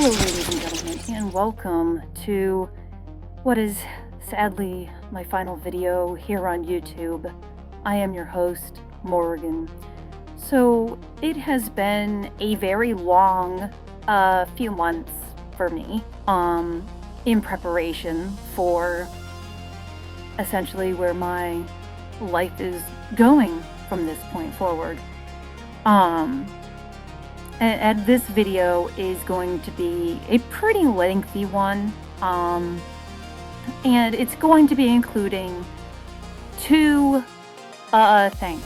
Hello, ladies and gentlemen, and welcome to what is sadly my final video here on YouTube. I am your host, Morrigan. So it has been a very long few months for me in preparation for essentially where my life is going from this point forward. And this video is going to be a pretty lengthy one, and it's going to be including two things.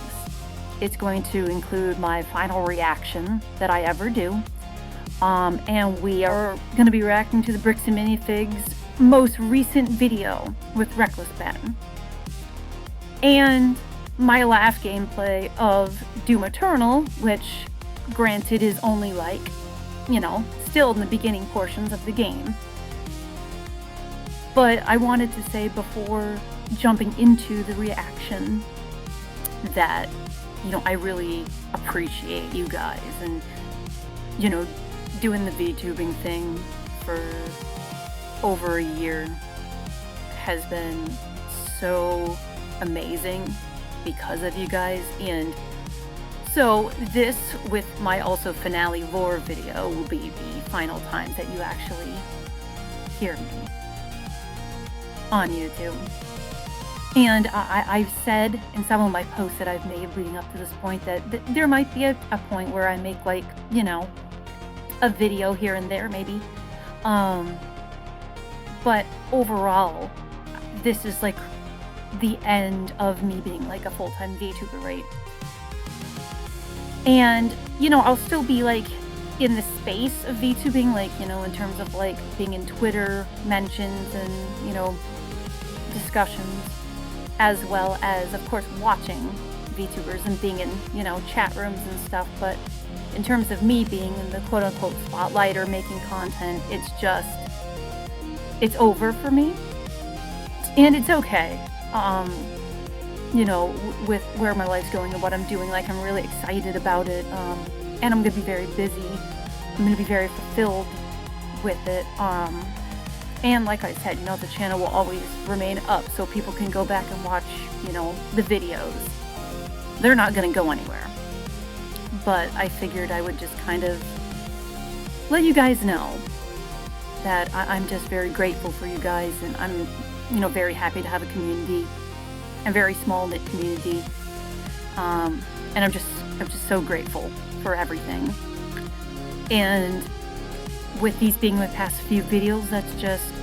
It's going to include my final reaction that I ever do, and we are going to be reacting to the Bricks and Minifigs most recent video with Reckless Ben, and my last gameplay of Doom Eternal, which granted is only like, still in the beginning portions of the game. But I wanted to say before jumping into the reaction that, I really appreciate you guys and, doing the VTubing thing for over a year has been so amazing because of you guys. And so this, with my also finale lore video, will be the final times that you actually hear me on YouTube. And I've said in some of my posts that I've made leading up to this point that there might be a point where I make like, a video here and there maybe. But overall, this is like the end of me being like a full-time VTuber, right? And, I'll still be, like, in the space of VTubing, like, in terms of, like, being in Twitter mentions and, discussions, as well as, of course, watching VTubers and being in, chat rooms and stuff. But in terms of me being in the quote-unquote spotlight or making content, it's over for me. And it's okay. With where my life's going and what I'm doing, like, I'm really excited about it, and I'm gonna be very busy. I'm gonna be very fulfilled with it, and like I said, the channel will always remain up so people can go back and watch, the videos. They're not gonna go anywhere. But I figured I would just kind of let you guys know that I'm just very grateful for you guys, and I'm, very happy to have a community. A very small knit community, and I'm just so grateful for everything. And with these being my past few videos, that's just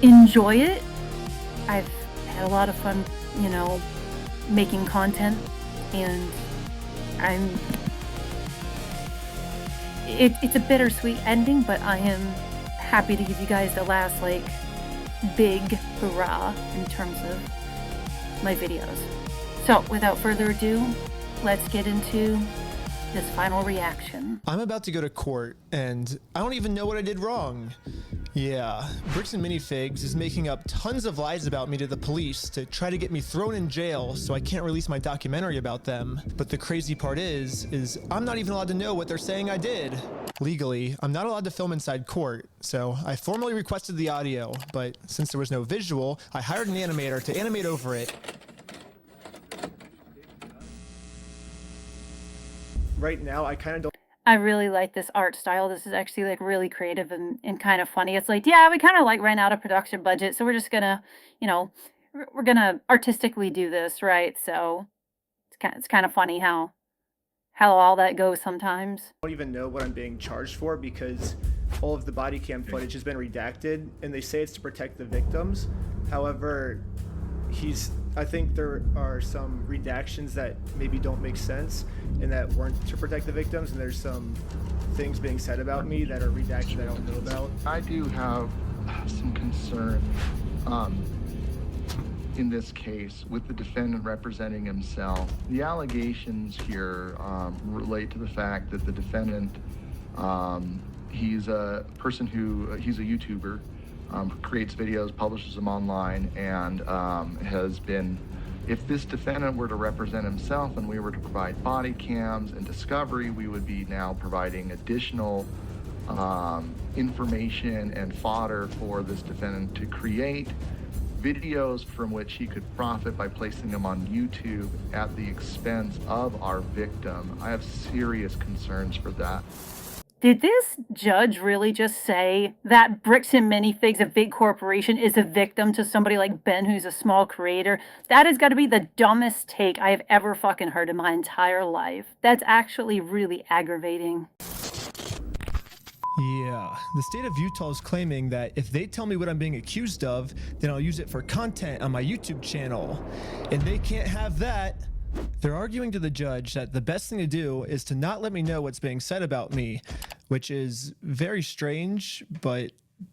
enjoy it. I've had a lot of fun, making content, and it's a bittersweet ending, but I am happy to give you guys the last like big hurrah in terms of my videos. So without further ado, let's get into this final reaction. I'm about to go to court and I don't even know what I did wrong. Yeah, Bricks and Minifigs is making up tons of lies about me to the police to try to get me thrown in jail so I can't release my documentary about them. But the crazy part is I'm not even allowed to know what they're saying I did. Legally, I'm not allowed to film inside court, so I formally requested the audio, but since there was no visual, I hired an animator to animate over it. Right now, I kind of don't. I really like this art style. This is actually like really creative and kind of funny. It's like, yeah, we kind of like ran out of production budget, so we're just gonna, we're gonna artistically do this, right? So it's kind of funny how all that goes sometimes. I don't even know what I'm being charged for because all of the body cam footage has been redacted, and they say it's to protect the victims. However, I think there are some redactions that maybe don't make sense and that weren't to protect the victims, and there's some things being said about me that are redacted that I don't know about. I do have some concern in this case with the defendant representing himself. The allegations here relate to the fact that the defendant, he's a person he's a YouTuber, creates videos, publishes them online, and has been, if this defendant were to represent himself and we were to provide body cams and discovery, we would be now providing additional information and fodder for this defendant to create videos from which he could profit by placing them on YouTube at the expense of our victim. I have serious concerns for that. Did this judge really just say that Bricks and Minifigs, a big corporation, is a victim to somebody like Ben, who's a small creator? That has got to be the dumbest take I have ever fucking heard in my entire life. That's actually really aggravating. Yeah, the state of Utah is claiming that if they tell me what I'm being accused of, then I'll use it for content on my YouTube channel. And they can't have that. They're arguing to the judge that the best thing to do is to not let me know what's being said about me, which is very strange, but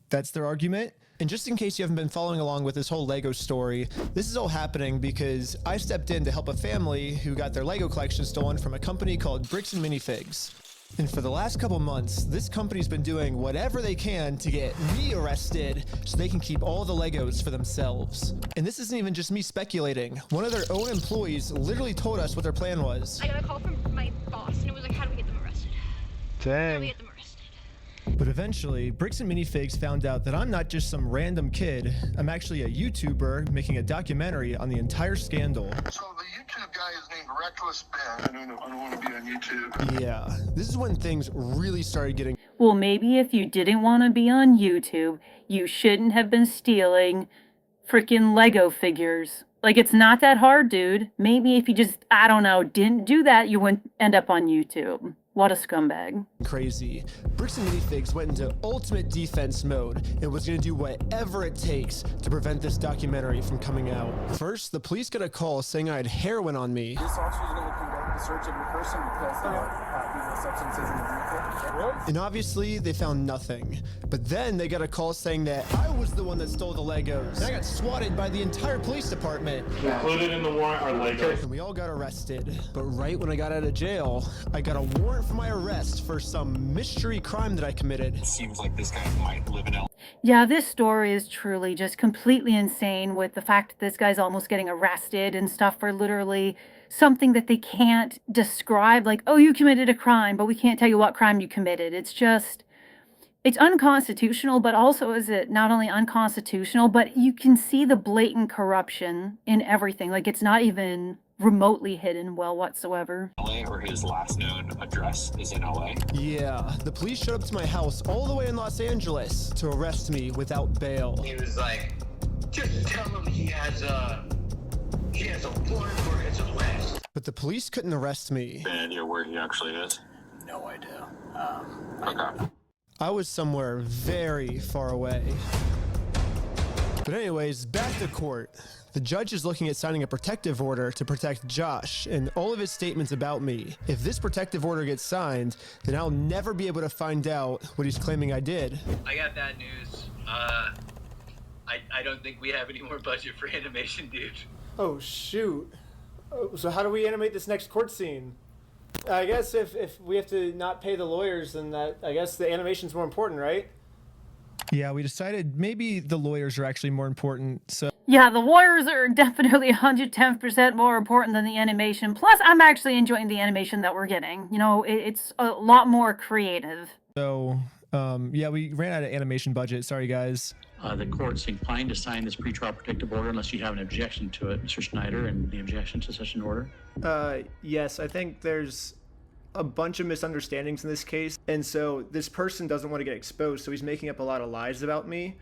that's their argument. And just in case you haven't been following along with this whole Lego story, this is all happening because I stepped in to help a family who got their Lego collection stolen from a company called Bricks and Minifigs. And for the last couple months, this company's been doing whatever they can to get me arrested so they can keep all the Legos for themselves. And this isn't even just me speculating. One of their own employees literally told us what their plan was. I got a call from my boss, and it was like, how do we get them arrested? How do we Dang. get them arrested? But eventually, Bricks and Minifigs found out that I'm not just some random kid. I'm actually a YouTuber making a documentary on the entire scandal. So the YouTube guy is named Reckless Ben. I don't want to be on YouTube. Yeah, this is when things really started getting... Well, maybe if you didn't want to be on YouTube, you shouldn't have been stealing freaking Lego figures. Like, it's not that hard, dude. Maybe if you just, I don't know, didn't do that, you wouldn't end up on YouTube. What a scumbag. Crazy. Bricks and Minifigs went into ultimate defense mode and was going to do whatever it takes to prevent this documentary from coming out. First, the police got a call saying I had heroin on me. This officer is going to conduct the search of your person because these substances in the vehicle. Really? And obviously, they found nothing. But then they got a call saying that I was the one that stole the Legos. And I got swatted by the entire police department. Included in the warrant are Legos. And we all got arrested. But right when I got out of jail, I got a warrant for my arrest for some mystery crime that I committed. It seems like this guy might live in L. Yeah, this story is truly just completely insane with the fact that this guy's almost getting arrested and stuff for literally something that they can't describe. Like, oh, you committed a crime, but we can't tell you what crime you committed. It's just, it's unconstitutional, but also is it not only unconstitutional, but you can see the blatant corruption in everything. Like, it's not even remotely hidden well whatsoever. LA, or his last known address is in LA. Yeah, the police showed up to my house all the way in Los Angeles to arrest me without bail. He was like, just tell him he has a warrant for his arrest. But the police couldn't arrest me. And you're where he actually is? No idea. Okay. I was somewhere very far away. But anyways, back to court. The judge is looking at signing a protective order to protect Josh and all of his statements about me. If this protective order gets signed, then I'll never be able to find out what he's claiming I did. I got bad news. I don't think we have any more budget for animation, dude. Oh, shoot. So how do we animate this next court scene? I guess if we have to not pay the lawyers, then I guess the animation's more important, right? Yeah, we decided maybe the lawyers are actually more important, so... Yeah, the lawyers are definitely 110% more important than the animation. Plus, I'm actually enjoying the animation that we're getting. You know, it's a lot more creative. So, yeah, we ran out of animation budget. Sorry, guys. The court's inclined to sign this pretrial protective order unless you have an objection to it, Mr. Schneider, and the objection to such an order. Yes, I think there's a bunch of misunderstandings in this case, and so this person doesn't want to get exposed, so he's making up a lot of lies about me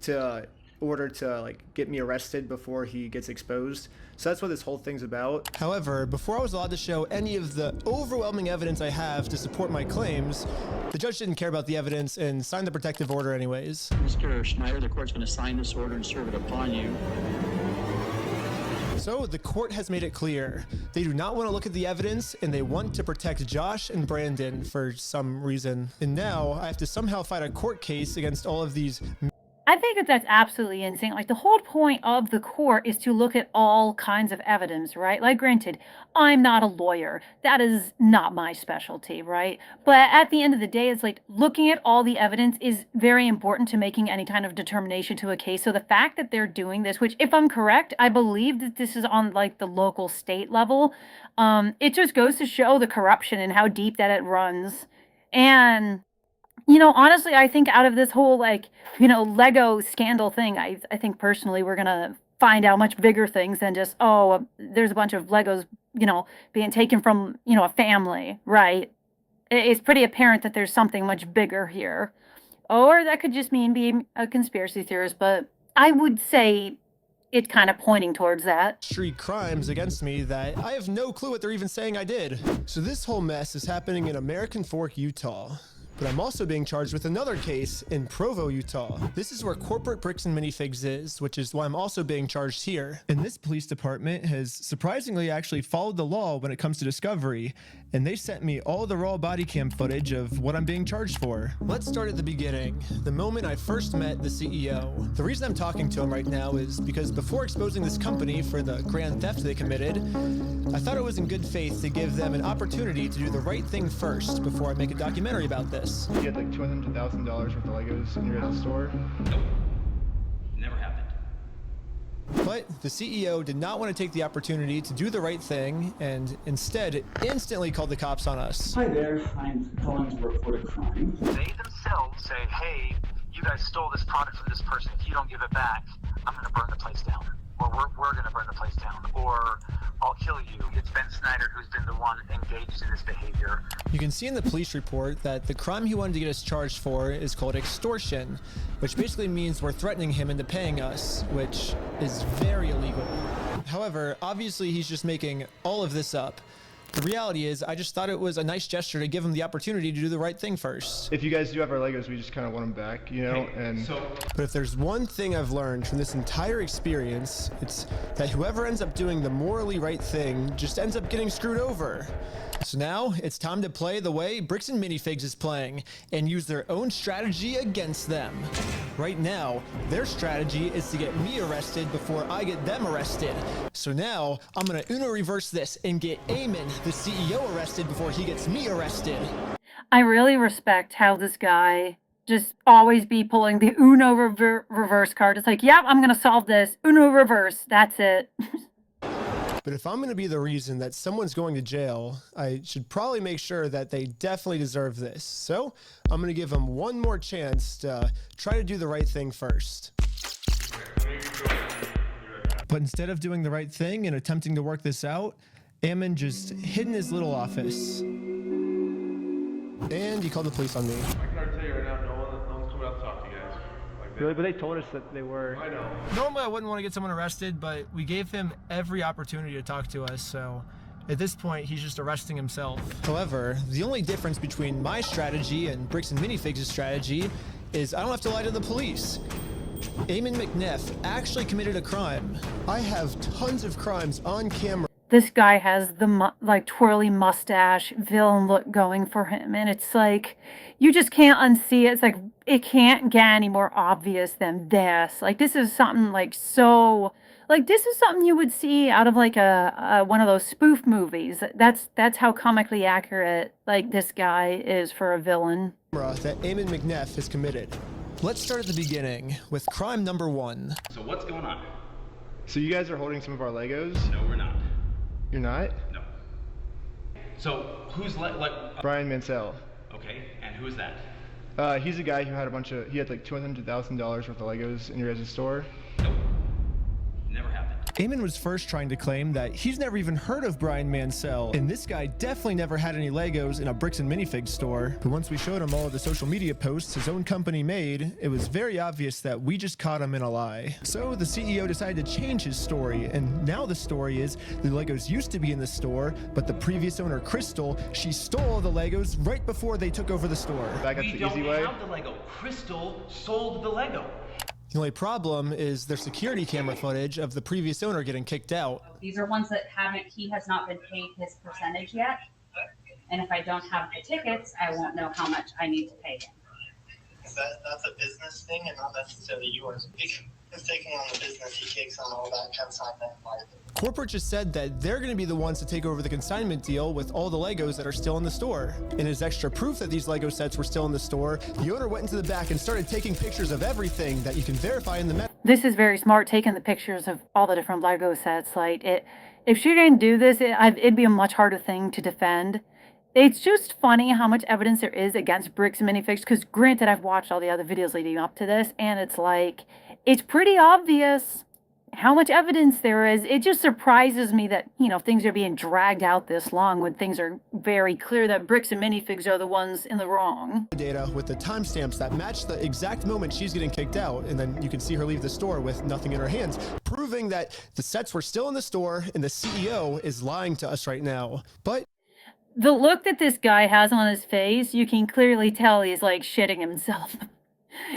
to order to like get me arrested before he gets exposed. So that's what this whole thing's about. However, before I was allowed to show any of the overwhelming evidence I have to support my claims, the judge didn't care about the evidence and signed the protective order anyways. Mr. Schneider, the court's going to sign this order and serve it upon you. So the court has made it clear. They do not want to look at the evidence and they want to protect Josh and Brandon for some reason. And now I have to somehow fight a court case against all of these. I think that that's absolutely insane. Like, the whole point of the court is to look at all kinds of evidence, right? Like, granted, I'm not a lawyer. That is not my specialty, right? But at the end of the day, it's like looking at all the evidence is very important to making any kind of determination to a case. So the fact that they're doing this, which if I'm correct, I believe that this is on like the local state level, it just goes to show the corruption and how deep that it runs. And You know, honestly, I think out of this whole, like, you know, Lego scandal thing, I think personally we're gonna find out much bigger things than just, oh, there's a bunch of Legos, you know, being taken from, you know, a family, right? It's pretty apparent that there's something much bigger here. Or that could just mean being a conspiracy theorist, but I would say it's kind of pointing towards that. Street crimes against me that I have no clue what they're even saying I did. So this whole mess is happening in American Fork, Utah. But I'm also being charged with another case in Provo, Utah. This is where corporate bricks and minifigs is, which is why I'm also being charged here. And this police department has surprisingly actually followed the law when it comes to discovery, and they sent me all the raw body cam footage of what I'm being charged for. Let's start at the beginning, the moment I first met the CEO. The reason I'm talking to him right now is because before exposing this company for the grand theft they committed, I thought it was in good faith to give them an opportunity to do the right thing first before I make a documentary about this. You had like $200,000 worth of Legos in your guys' store? Nope. Never happened. But the CEO did not want to take the opportunity to do the right thing and instead instantly called the cops on us. Hi there, I'm calling to report a crime. They themselves say, hey, you guys stole this product from this person. If you don't give it back, I'm going to burn the place down. Or we're going to burn the place down. Or I'll kill you. It's Ben Snyder who's been the one engaged in this behavior. You can see in the police report that the crime he wanted to get us charged for is called extortion, which basically means we're threatening him into paying us, which is very illegal. However, obviously he's just making all of this up. The reality is, I just thought it was a nice gesture to give him the opportunity to do the right thing first. If you guys do have our Legos, we just kind of want them back, you know? But if there's one thing I've learned from this entire experience, it's that whoever ends up doing the morally right thing just ends up getting screwed over. So now it's time to play the way Bricks and Minifigs is playing and use their own strategy against them. Right now, their strategy is to get me arrested before I get them arrested. So now I'm gonna Uno reverse this and get Eamon, the CEO, arrested before he gets me arrested. I really respect how this guy just always be pulling the Uno reverse card. It's like, yep, I'm gonna solve this. Uno reverse, that's it. But if I'm going to be the reason that someone's going to jail, I should probably make sure that they definitely deserve this. So I'm going to give them one more chance to try to do the right thing first. But instead of doing the right thing and attempting to work this out, Eamon just hid in his little office. And he called the police on me. I can already tell you right now, no one's coming out to talk to you guys. Really? But they told us that they were. I know. Normally I wouldn't want to get someone arrested, but we gave him every opportunity to talk to us, so at this point he's just arresting himself. However, the only difference between my strategy and Bricks and Minifigs' strategy is I don't have to lie to the police. Eamon McNeff actually committed a crime. I have tons of crimes on camera. This guy has the like twirly mustache villain look going for him, and it's like you just can't unsee it. It's like it can't get any more obvious than this. Like this is something like so, like this is something you would see out of like a one of those spoof movies. That's how comically accurate like this guy is for a villain. That Eamon McNeff has committed. Let's start at the beginning with crime number 1. So what's going on? So you guys are holding some of our Legos? No, we're not. You're not? No. So who's Brian Mansell. Okay, and who's that? He's a guy who had he had like $200,000 worth of Legos in your guys' store. Nope. Never happened. Eamon was first trying to claim that he's never even heard of Brian Mansell, and this guy definitely never had any Legos in a Bricks and Minifigs store. But once we showed him all of the social media posts his own company made, it was very obvious that we just caught him in a lie. So the CEO decided to change his story, and now the story is the Legos used to be in the store, but the previous owner, Crystal, she stole the Legos right before they took over the store. That's the easy way. We don't have the Lego. Crystal sold the Lego. The only problem is their security camera footage of the previous owner getting kicked out. These are ones that he has not been paid his percentage yet. And if I don't have the tickets, I won't know how much I need to pay him. That's a business thing and not necessarily yours. He's taking on the business, he takes on all that consignment liability. Corporate just said that they're going to be the ones to take over the consignment deal with all the Legos that are still in the store. And as extra proof that these Lego sets were still in the store, the owner went into the back and started taking pictures of everything that you can verify in the This is very smart, taking the pictures of all the different Lego sets. Like if she didn't do this, it'd be a much harder thing to defend. It's just funny how much evidence there is against Bricks and Minifigs, because granted, I've watched all the other videos leading up to this, and it's like, it's pretty obvious how much evidence there is. It just surprises me that, you know, things are being dragged out this long when things are very clear that Bricks and Minifigs are the ones in the wrong. Data with the timestamps that match the exact moment she's getting kicked out, and then you can see her leave the store with nothing in her hands, proving that the sets were still in the store and the CEO is lying to us right now. But the look that this guy has on his face, you can clearly tell he's like shitting himself.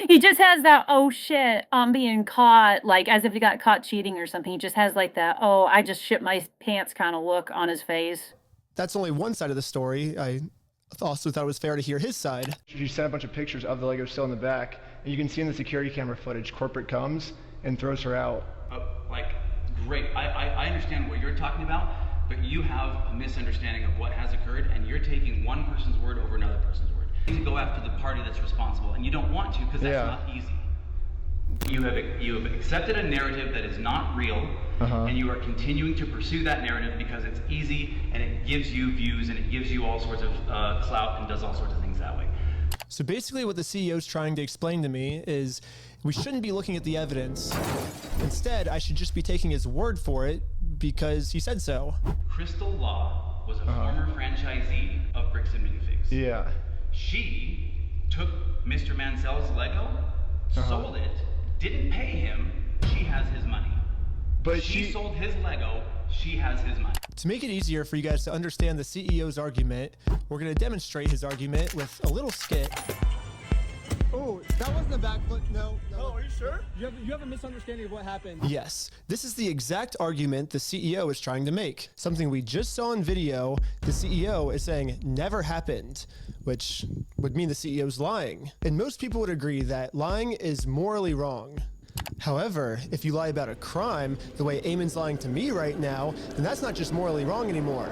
He just has that, oh shit, I'm being caught, like as if he got caught cheating or something. He just has like that, oh, I just shit my pants kind of look on his face. that's only one side of the story. I also thought it was fair to hear his side. She sent a bunch of pictures of the Lego still in the back, and you can see in the security camera footage, corporate comes and throws her out. Like, great. I understand what you're talking about, but you have a misunderstanding of what has occurred, and you're taking one person's word over another person's word. You go after the party that's responsible, and you don't want to because that's not easy. You have accepted a narrative that is not real, and you are continuing to pursue that narrative because it's easy and it gives you views and it gives you all sorts of clout and does all sorts of things that way. So basically what the CEO is trying to explain to me is we shouldn't be looking at the evidence. Instead, I should just be taking his word for it because he said so. Crystal Law was a former franchisee of Bricks and Minifigs. Yeah. She took Mr. Mansell's Lego, sold it, didn't pay him, she has his money. But she sold his Lego, she has his money. To make it easier for you guys to understand the CEO's argument, we're going to demonstrate his argument with a little skit. Oh, that wasn't a backflip. No. Oh, are you sure? You have a misunderstanding of what happened. Yes, this is the exact argument the CEO is trying to make. Something we just saw in video, the CEO is saying never happened, which would mean the CEO's lying. And most people would agree that lying is morally wrong. However, if you lie about a crime, the way Eamon's lying to me right now, then that's not just morally wrong anymore.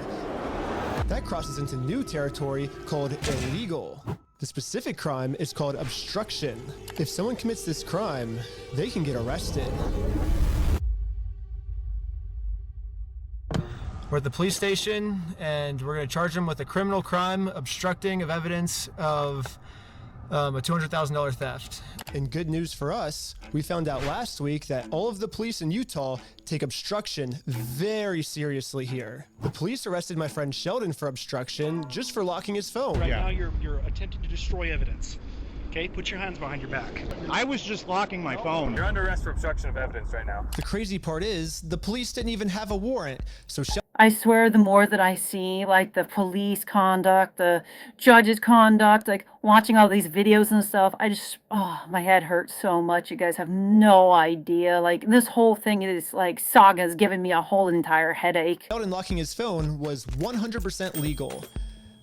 That crosses into new territory called illegal. The specific crime is called obstruction. If someone commits this crime, they can get arrested. We're at the police station, and we're going to charge them with a criminal crime, obstructing of evidence of a $200,000 theft. And good news for us, we found out last week that all of the police in Utah take obstruction very seriously here. The police arrested my friend Sheldon for obstruction just for locking his phone. Right now you're attempting to destroy evidence. Okay, put your hands behind your back. I was just locking my phone. You're under arrest for obstruction of evidence right now. The crazy part is, the police didn't even have a warrant, so I swear the more that I see, like, the police conduct, the judge's conduct, like, watching all these videos and stuff, I just, my head hurts so much. You guys have no idea. Like, this whole thing is, like, saga has given me a whole entire headache. Sheldon locking his phone was 100% legal.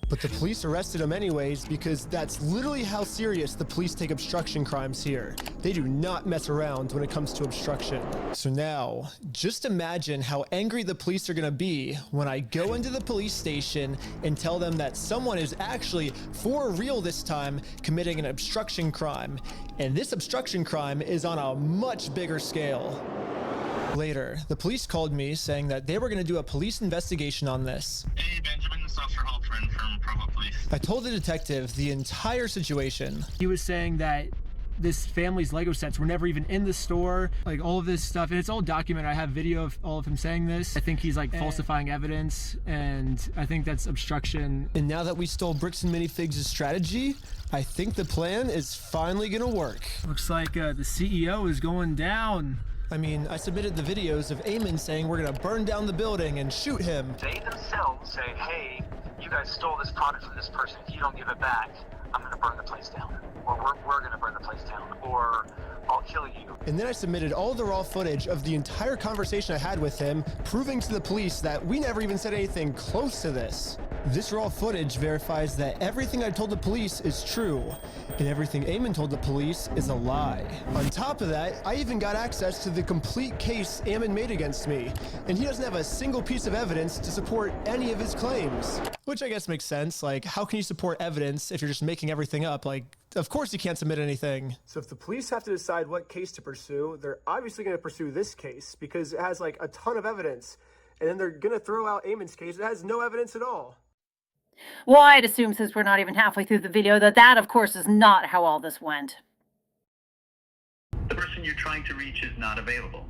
But the police arrested him anyways because that's literally how serious the police take obstruction crimes here. They do not mess around when it comes to obstruction. So now, just imagine how angry the police are gonna be when I go into the police station and tell them that someone is actually, for real this time, committing an obstruction crime. And this obstruction crime is on a much bigger scale. Later, the police called me saying that they were going to do a police investigation on this. Hey, Benjamin, this is Officer Halpern from Provo Police. I told the detective the entire situation. He was saying that this family's Lego sets were never even in the store, like all of this stuff, and it's all documented. I have video of all of him saying this. I think he's like falsifying evidence, and I think that's obstruction. And now that we stole Bricks and Minifigs' strategy, I think the plan is finally going to work. Looks like the CEO is going down. I mean, I submitted the videos of Eamon saying we're gonna burn down the building and shoot him. They themselves say, hey, you guys stole this product from this person. If you don't give it back, I'm gonna burn the place down. Or we're gonna burn the place down. Or I'll kill you. And then I submitted all the raw footage of the entire conversation I had with him, proving to the police that we never even said anything close to this. This raw footage verifies that everything I told the police is true, and everything Eamon told the police is a lie. On top of that, I even got access to the complete case Eamon made against me, and he doesn't have a single piece of evidence to support any of his claims. Which I guess makes sense. Like, how can you support evidence if you're just making everything up? Like, of course you can't submit anything. So if the police have to decide what case to pursue, they're obviously going to pursue this case because it has like a ton of evidence. And then they're going to throw out Eamon's case. It has no evidence at all. Well, I'd assume since we're not even halfway through the video that of course is not how all this went. The person you're trying to reach is not available.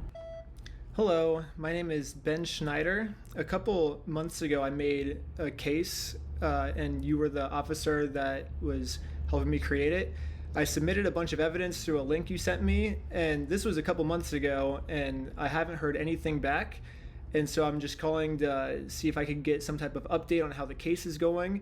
Hello, my name is Ben Schneider. A couple months ago I made a case and you were the officer that was helping me create it. I submitted a bunch of evidence through a link you sent me, and this was a couple months ago, and I haven't heard anything back. And so I'm just calling to see if I can get some type of update on how the case is going.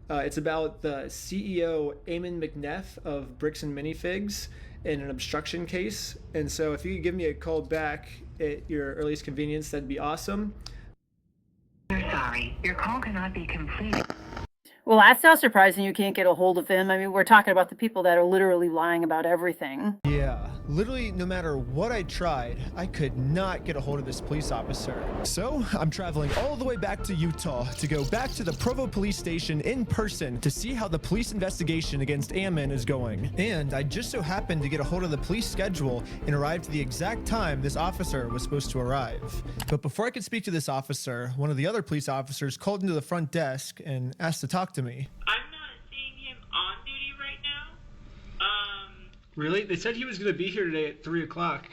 It's about the CEO, Eamon McNeff of Bricks and Minifigs, in an obstruction case. And so if you could give me a call back at your earliest convenience, that'd be awesome. We're sorry, your call cannot be completed. Well, that's not surprising you can't get a hold of him. I mean, we're talking about the people that are literally lying about everything. Yeah, literally no matter what I tried, I could not get a hold of this police officer. So I'm traveling all the way back to Utah to go back to the Provo police station in person to see how the police investigation against Eamon is going. And I just so happened to get a hold of the police schedule and arrived at the exact time this officer was supposed to arrive. But before I could speak to this officer, one of the other police officers called into the front desk and asked to talk to me. I'm not seeing him on duty right now. Really? They said he was going to be here today at 3 o'clock.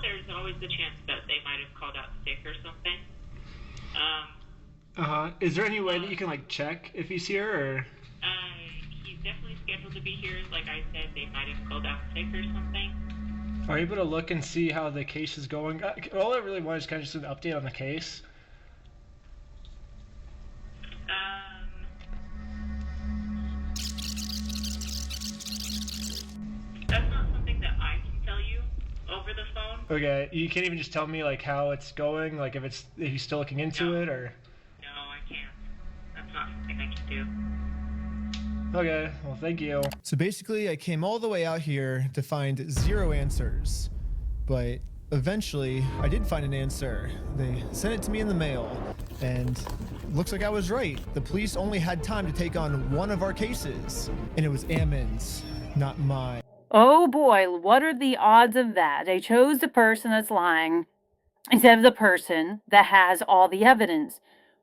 There's always the chance that they might have called out sick or something. Is there any way that you can like check if he's here, or? He's definitely scheduled to be here. Like I said, they might have called out sick or something. Are you able to look and see how the case is going? All I really want is kind of just an update on the case. That's not something that I can tell you over the phone. Okay, you can't even just tell me like how it's going, like if he's still looking into it, or? No, I can't. That's not something I can do. Okay, well thank you. So basically I came all the way out here to find 0 answers, but eventually I did find an answer. They sent it to me in the mail, and looks like I was right. The police only had time to take on one of our cases, and it was Eamon's, not mine. Oh boy, what are the odds of that? They chose the person that's lying instead of the person that has all the evidence.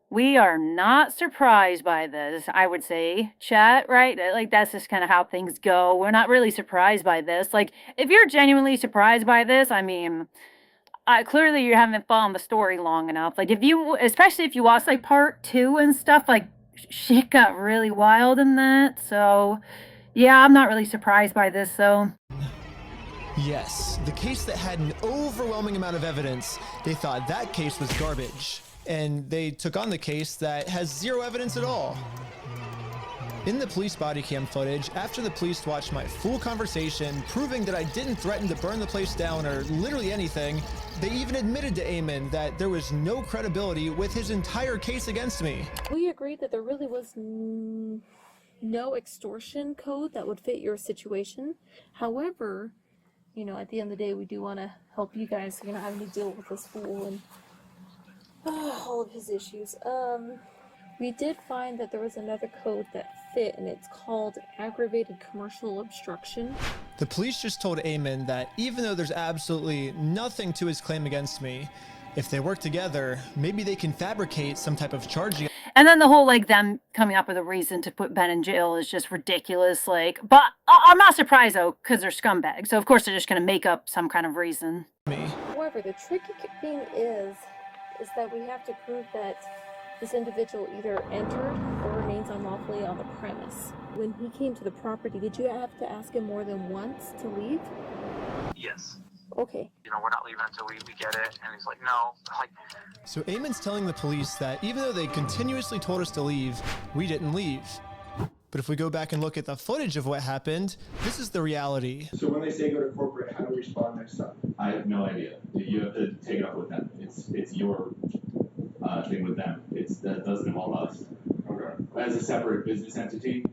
We are not surprised by this, I would say, chat, right? Like, that's just kind of how things go. We're not really surprised by this. Like, if you're genuinely surprised by this, I mean, clearly you haven't followed the story long enough. Like, especially if you watch, like, part 2 and stuff, like, shit got really wild in that. So, yeah, I'm not really surprised by this, though. Yes, the case that had an overwhelming amount of evidence, they thought that case was garbage. And they took on the case that has 0 evidence at all. In the police body cam footage, after the police watched my full conversation, proving that I didn't threaten to burn the place down or literally anything, they even admitted to Eamon that there was no credibility with his entire case against me. We agreed that there really was no extortion code that would fit your situation. However, you know, at the end of the day, we do want to help you guys so you're not having to deal with this fool and all of his issues. We did find that there was another code that fit, and it's called aggravated commercial obstruction. The police just told Eamon that even though there's absolutely nothing to his claim against me, if they work together, maybe they can fabricate some type of charge. And then the whole, like, them coming up with a reason to put Ben in jail is just ridiculous. Like, but I'm not surprised, though, because they're scumbags. So, of course, they're just going to make up some kind of reason. However, the tricky thing is that we have to prove that this individual either entered or remains unlawfully on the premise. When he came to the property, did you have to ask him more than once to leave? Yes. Okay. You know, we're not leaving until we get it. And he's like, no. Like, So Eamon's telling the police that even though they continuously told us to leave, we didn't leave. But if we go back and look at the footage of what happened, this is the reality. So when they say go to corporate, how do we respond next time? I have no idea. You have to take it up with them. It's your thing with them. That doesn't involve us. Okay. As a separate business entity,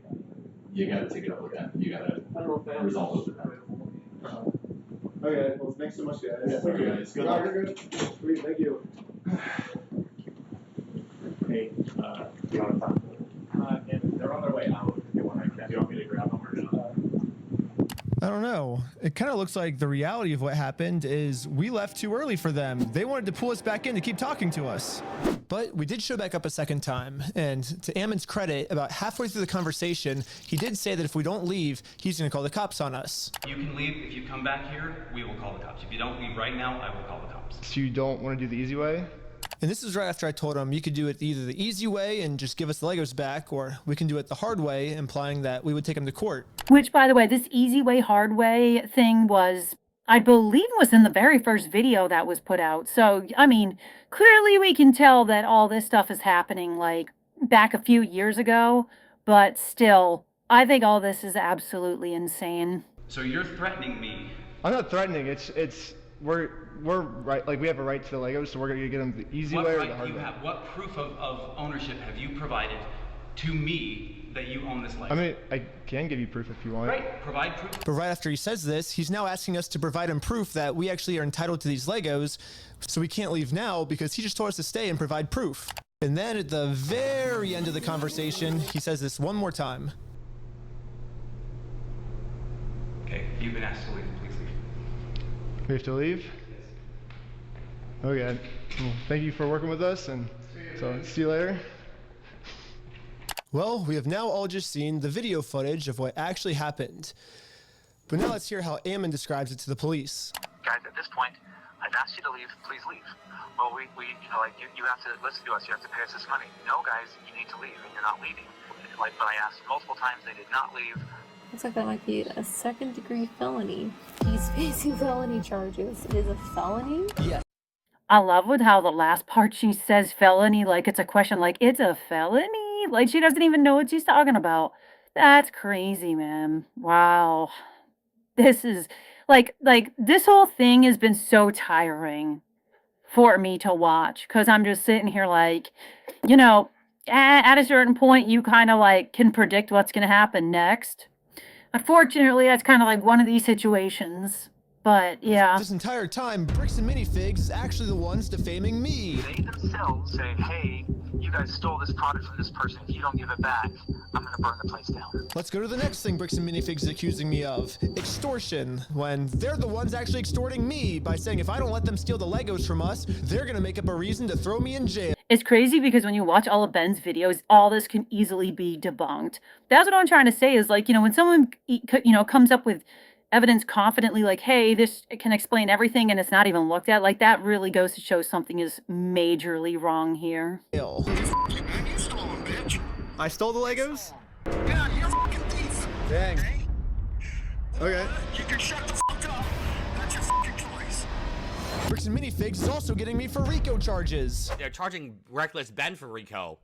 you got to take it up with them. You got to resolve it with them. Okay. Well, thanks so much, guys. Yeah, thank you, guys. Good luck. Good. Sweet. Thank you. Hey, do you want to talk to them? They're on their way out. If you want me to grab them or not? I don't know. It kind of looks like the reality of what happened is we left too early for them. They wanted to pull us back in to keep talking to us. But we did show back up a second time, and to Ammon's credit, about halfway through the conversation, he did say that if we don't leave, he's gonna call the cops on us. You can leave. If you come back here, we will call the cops. If you don't leave right now, I will call the cops. So you don't want to do the easy way? And this is right after I told him you could do it either the easy way and just give us the Legos back, or we can do it the hard way, implying that we would take him to court. Which, by the way, this easy way, hard way thing was, I believe, was in the very first video that was put out. So, I mean, clearly we can tell that all this stuff is happening, like, back a few years ago. But still, I think all this is absolutely insane. So you're threatening me. I'm not threatening. We're right. Like, we have a right to the Legos, so we're gonna get them the easy way or the hard way. What proof of ownership have you provided to me that you own this Lego? I mean, I can give you proof if you want. Great, provide proof. But right after he says this, he's now asking us to provide him proof that we actually are entitled to these Legos, so we can't leave now because he just told us to stay and provide proof. And then at the very end of the conversation, he says this one more time. Okay, you've been asked to leave. Please leave. We have to leave? Okay. Well, thank you for working with us, and so see you later. Well, we have now all just seen the video footage of what actually happened. But now let's hear how Ammon describes it to the police. Guys, at this point, I've asked you to leave. Please leave. Well, you have to listen to us. You have to pay us this money. No, guys, you need to leave, and you're not leaving. But I asked multiple times. They did not leave. Looks like that might be a second-degree felony. He's facing felony charges. It is a felony? Yes. I love with how the last part she says felony, like it's a question, like it's a felony? Like she doesn't even know what she's talking about. That's crazy, man. Wow. This is, like this whole thing has been so tiring for me to watch. Because I'm just sitting here like, you know, at a certain point, you kind of like can predict what's going to happen next. Unfortunately, that's kind of like one of these situations. But, yeah. This entire time, Bricks and Minifigs is actually the ones defaming me. They themselves say, hey, you guys stole this product from this person. If you don't give it back, I'm going to burn the place down. Let's go to the next thing Bricks and Minifigs is accusing me of. Extortion. When they're the ones actually extorting me by saying if I don't let them steal the Legos from us, they're going to make up a reason to throw me in jail. It's crazy because when you watch all of Ben's videos, all this can easily be debunked. That's what I'm trying to say is, like, you know, when someone, you know, comes up with evidence confidently, like, hey, this can explain everything and it's not even looked at, like, that really goes to show something is majorly wrong here. I stole the Legos? Yeah, you're a fucking thief. Dang. Okay. You can shut the fuck up. That's your fucking choice. Bricks and Minifigs is also getting me for RICO charges. They're charging Reckless Ben for RICO.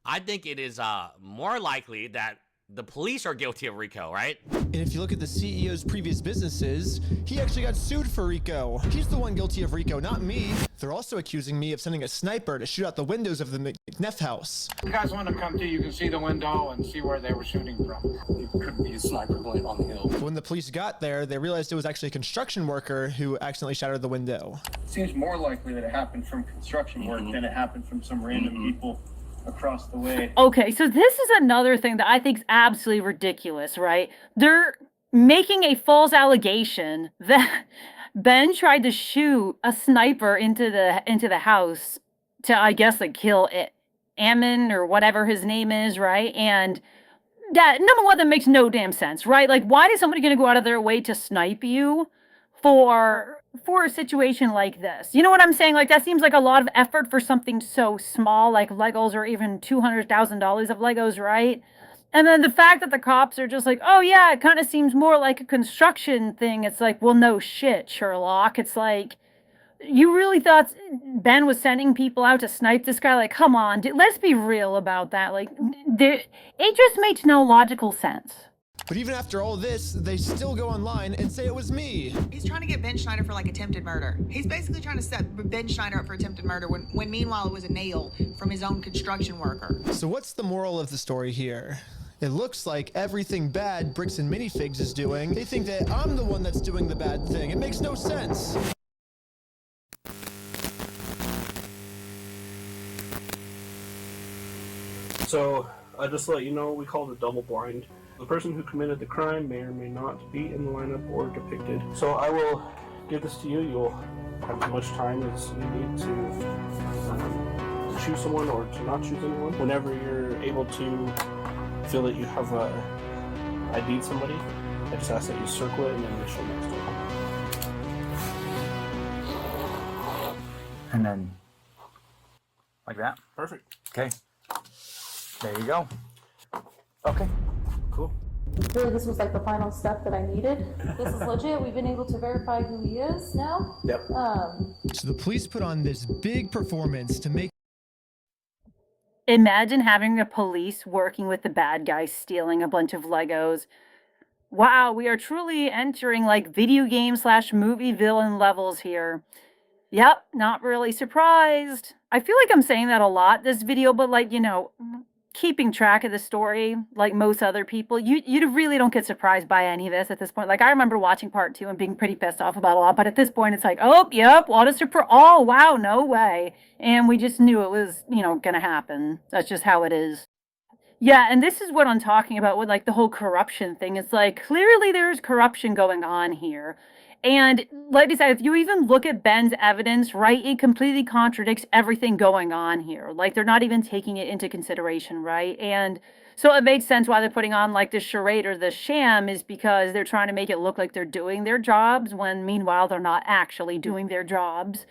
I think it is more likely that the police are guilty of RICO, right? And if you look at the CEO's previous businesses, he actually got sued for RICO. He's the one guilty of RICO, not me. They're also accusing me of sending a sniper to shoot out the windows of the McNeff house. You guys want to come to, you can see the window and see where they were shooting from. It could be a sniper point on the hill. When the police got there, they realized it was actually a construction worker who accidentally shattered the window. It seems more likely that it happened from construction work than it happened from some random people across the way. Okay, so this is another thing that I think is absolutely ridiculous, right? They're making a false allegation that Ben tried to shoot a sniper into the house to, I guess, like kill Ammon or whatever his name is, right? And that, number one, that makes no damn sense, right? Like, why is somebody going to go out of their way to snipe you for a situation like this? You know what I'm saying? Like, that seems like a lot of effort for something so small, like Legos or even $200,000 of Legos, right? And then the fact that the cops are just like, oh yeah, it kind of seems more like a construction thing. It's like, well, no shit, Sherlock. It's like, you really thought Ben was sending people out to snipe this guy? Like, come on, dude, let's be real about that. Like, it just makes no logical sense. But even after all this, they still go online and say it was me. He's trying to get Ben Schneider for, like, attempted murder. He's basically trying to set Ben Schneider up for attempted murder when meanwhile it was a nail from his own construction worker. So what's the moral of the story here? It looks like everything bad Bricks and Minifigs is doing, they think that I'm the one that's doing the bad thing. It makes no sense. So, just to let you know, we call it a double blind. The person who committed the crime may or may not be in the lineup or depicted. So I will give this to you. You'll have as much time as you need to choose someone or to not choose anyone. Whenever you're able to feel that you have ID'd somebody, I just ask that you circle it and then initial next to it. And then, like that? Perfect. Okay. There you go. Okay. Cool. Really, this was like the final step that I needed. This is legit. We've been able to verify who he is now. Yep. So the police put on this big performance to make. Imagine having the police working with the bad guys stealing a bunch of Legos. Wow, we are truly entering like video game / movie villain levels here. Yep, not really surprised. I feel like I'm saying that a lot this video, but like, you know, keeping track of the story, like most other people, you really don't get surprised by any of this at this point. Like, I remember watching part 2 and being pretty pissed off about a lot, but at this point, it's like, oh, yep, what a surprise. Oh, wow, no way. And we just knew it was, you know, gonna happen. That's just how it is. Yeah, and this is what I'm talking about with like the whole corruption thing. It's like, clearly there's corruption going on here. And like I said, if you even look at Ben's evidence, right, it completely contradicts everything going on here. Like, they're not even taking it into consideration, right? And so it makes sense why they're putting on like this charade or the sham, is because they're trying to make it look like they're doing their jobs when meanwhile they're not actually doing their jobs.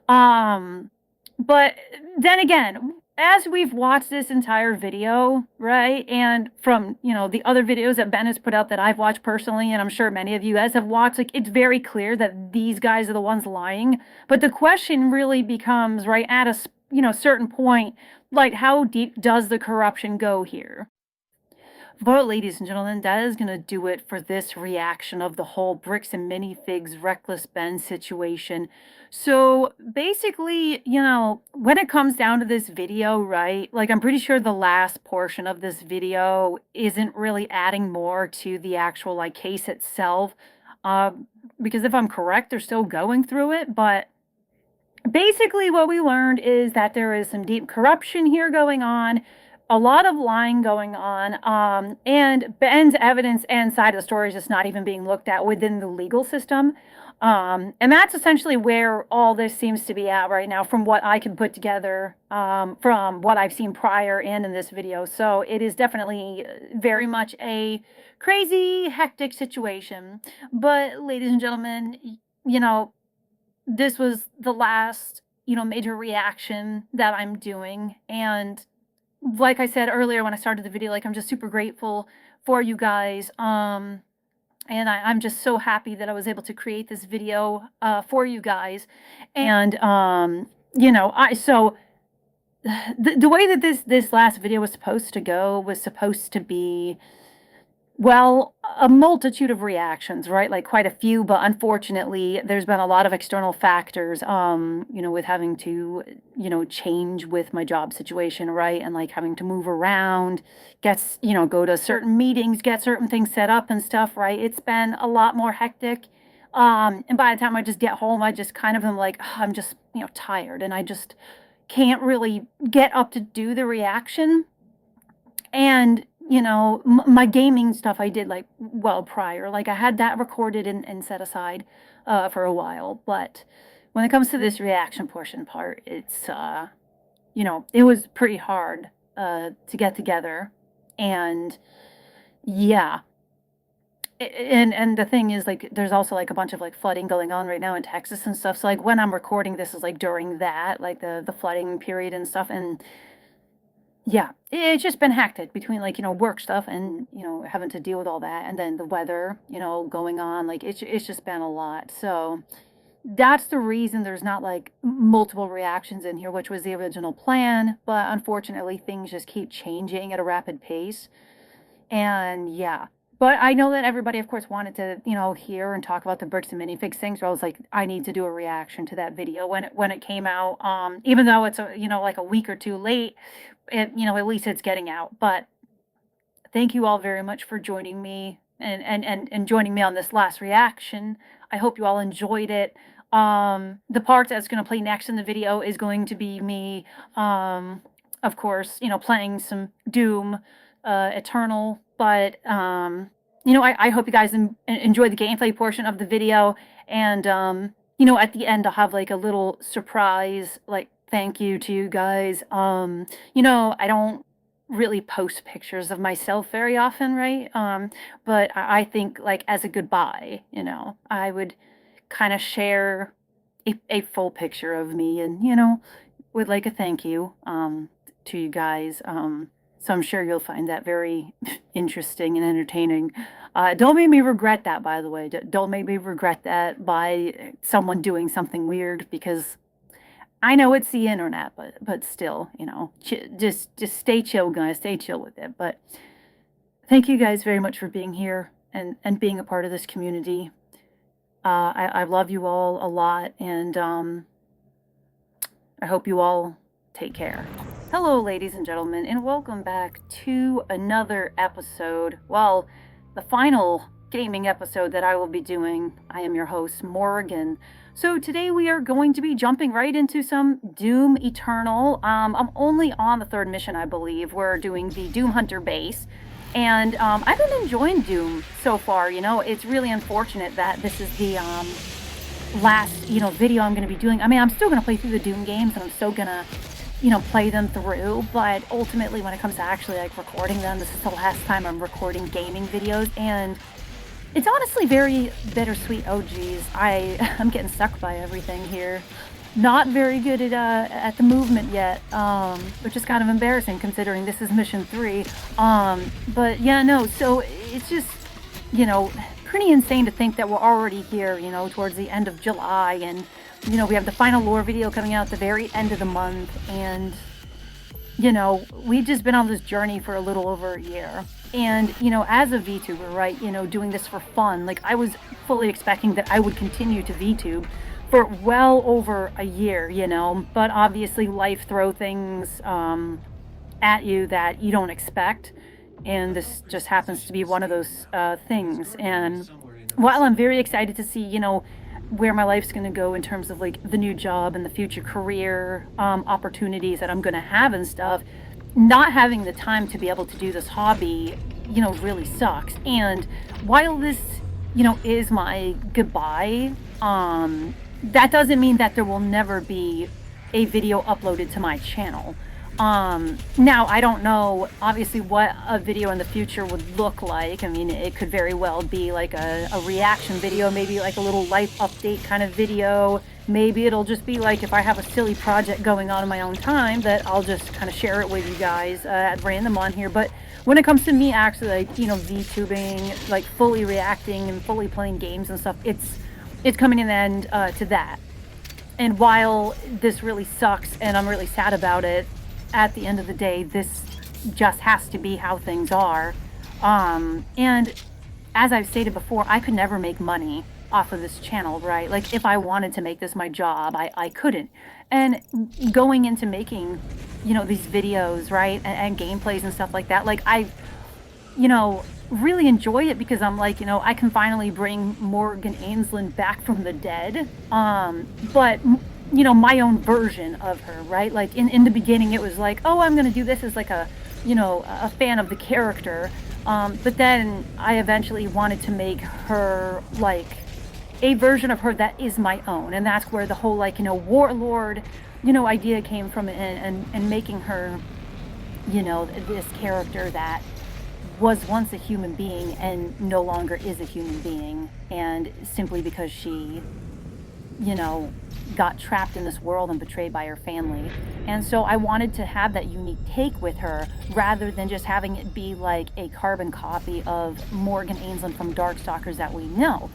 But then again, as we've watched this entire video, right, and from, you know, the other videos that Ben has put out that I've watched personally, and I'm sure many of you guys have watched, like, it's very clear that these guys are the ones lying. But the question really becomes, right, at a, you know, certain point, like, how deep does the corruption go here? But ladies and gentlemen, that is going to do it for this reaction of the whole Bricks and Minifigs Reckless Ben situation. So basically, you know, when it comes down to this video, right, like, I'm pretty sure the last portion of this video isn't really adding more to the actual like case itself. Because if I'm correct, they're still going through it, but basically what we learned is that there is some deep corruption here going on, a lot of lying going on, and Ben's evidence and side of the story is just not even being looked at within the legal system. And that's essentially where all this seems to be at right now, from what I can put together, from what I've seen prior and in this video. So it is definitely very much a crazy, hectic situation. But ladies and gentlemen, you know, this was the last, you know, major reaction that I'm doing. And like I said earlier when I started the video, like, I'm just super grateful for you guys. And I'm just so happy that I was able to create this video for you guys. And, you know, so the way that this last video was supposed to go was supposed to be, well, a multitude of reactions, right? Like, quite a few, but unfortunately, there's been a lot of external factors, you know, with having to, you know, change with my job situation, right? And like having to move around, you know, go to certain meetings, get certain things set up and stuff, right? It's been a lot more hectic. And by the time I just get home, I just kind of am like, I'm just, you know, tired, and I just can't really get up to do the reaction. And you know, my gaming stuff I did like well prior, like I had that recorded and set aside for a while. But when it comes to this reaction portion part, it's you know, it was pretty hard to get together. And yeah, and the thing is, like, there's also like a bunch of like flooding going on right now in Texas and stuff. So like when I'm recording this is like during that, like the flooding period and stuff. And yeah, it's just been hectic between, like, you know, work stuff and, you know, having to deal with all that, and then the weather, you know, going on. Like, it's just been a lot. So that's the reason there's not like multiple reactions in here, which was the original plan. But unfortunately, things just keep changing at a rapid pace. And yeah, but I know that everybody, of course, wanted to, you know, hear and talk about the Bricks and Minifigs thing. So I was like, I need to do a reaction to that video when it came out. Even though it's you know, like a week or two late, you know, at least it's getting out. But thank you all very much for joining me and joining me on this last reaction. I hope you all enjoyed it. The part that's going to play next in the video is going to be me, of course, you know, playing some Doom. Eternal, but you know, I hope you guys enjoy the gameplay portion of the video, and you know, at the end I'll have like a little surprise, like thank you to you guys. You know, I don't really post pictures of myself very often, right? But I think like as a goodbye, you know, I would kind of share a full picture of me, and you know, with like a thank you to you guys. So I'm sure you'll find that very interesting and entertaining. Don't make me regret that, by the way. Don't make me regret that by someone doing something weird, because I know it's the internet, but still, you know, just stay chill, guys. Stay chill with it. But thank you guys very much for being here and being a part of this community. I love you all a lot, and I hope you all take care. Hello, ladies and gentlemen, and welcome back to another episode. Well, the final gaming episode that I will be doing. I am your host, Morrigan. So today we are going to be jumping right into some Doom Eternal. I'm only on the 3rd mission, I believe. We're doing the Doom Hunter base. And I've been enjoying Doom so far. You know, it's really unfortunate that this is the last, you know, video I'm going to be doing. I mean, I'm still going to play through the Doom games, and I'm still going to, you know, play them through, but ultimately when it comes to actually like recording them, this is the last time I'm recording gaming videos, and it's honestly very bittersweet. Oh geez, I'm getting stuck by everything here. Not very good at the movement yet, which is kind of embarrassing considering this is mission 3. But yeah, no, so it's just, you know, pretty insane to think that we're already here, you know, towards the end of July, and you know, we have the final lore video coming out at the very end of the month, and you know, we've just been on this journey for a little over a year. And you know, as a VTuber, right, you know, doing this for fun, like I was fully expecting that I would continue to VTube for well over a year, you know, but obviously life throw things at you that you don't expect, and this just happens to be one of those things. And while I'm very excited to see, you know, where my life's going to go in terms of like the new job and the future career opportunities that I'm going to have and stuff, not having the time to be able to do this hobby, you know, really sucks. And while this, you know, is my goodbye, that doesn't mean that there will never be a video uploaded to my channel. Now, I don't know, obviously, what a video in the future would look like. I mean, it could very well be like a reaction video, maybe like a little life update kind of video. Maybe it'll just be like if I have a silly project going on in my own time, that I'll just kind of share it with you guys at random on here. But when it comes to me actually, like, you know, VTubing, like fully reacting and fully playing games and stuff, it's coming to an end to that. And while this really sucks and I'm really sad about it, at the end of the day, this just has to be how things are. And as I've stated before, I could never make money off of this channel, right? Like if I wanted to make this my job, I couldn't. And going into making, you know, these videos, right, and gameplays and stuff like that, like I, you know, really enjoy it because I'm like, you know, I can finally bring Morrigan Ainsland back from the dead. But you know, my own version of her, right? Like in the beginning it was like, oh, I'm gonna do this as like a, you know, a fan of the character, but then I eventually wanted to make her like a version of her that is my own, and that's where the whole like, you know, warlord, you know, idea came from, and making her, you know, this character that was once a human being and no longer is a human being, and simply because she, you know, got trapped in this world and betrayed by her family. And so I wanted to have that unique take with her rather than just having it be like a carbon copy of Morrigan Ainsland from Darkstalkers that we know.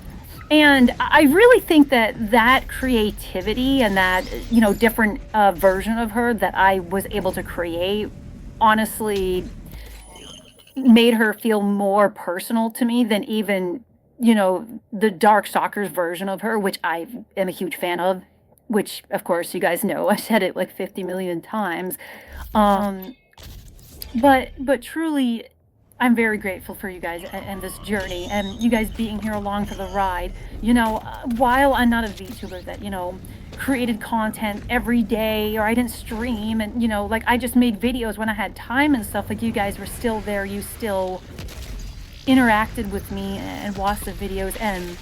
And I really think that that creativity and that, you know, different version of her that I was able to create honestly made her feel more personal to me than even, you know, the Darkstalkers version of her, which I am a huge fan of, which, of course, you guys know. I said it like 50 million times. But truly, I'm very grateful for you guys and this journey, and you guys being here along for the ride. You know, while I'm not a VTuber that, you know, created content every day, or I didn't stream, and, you know, like, I just made videos when I had time and stuff. Like, you guys were still there, you still interacted with me and watched the videos, and,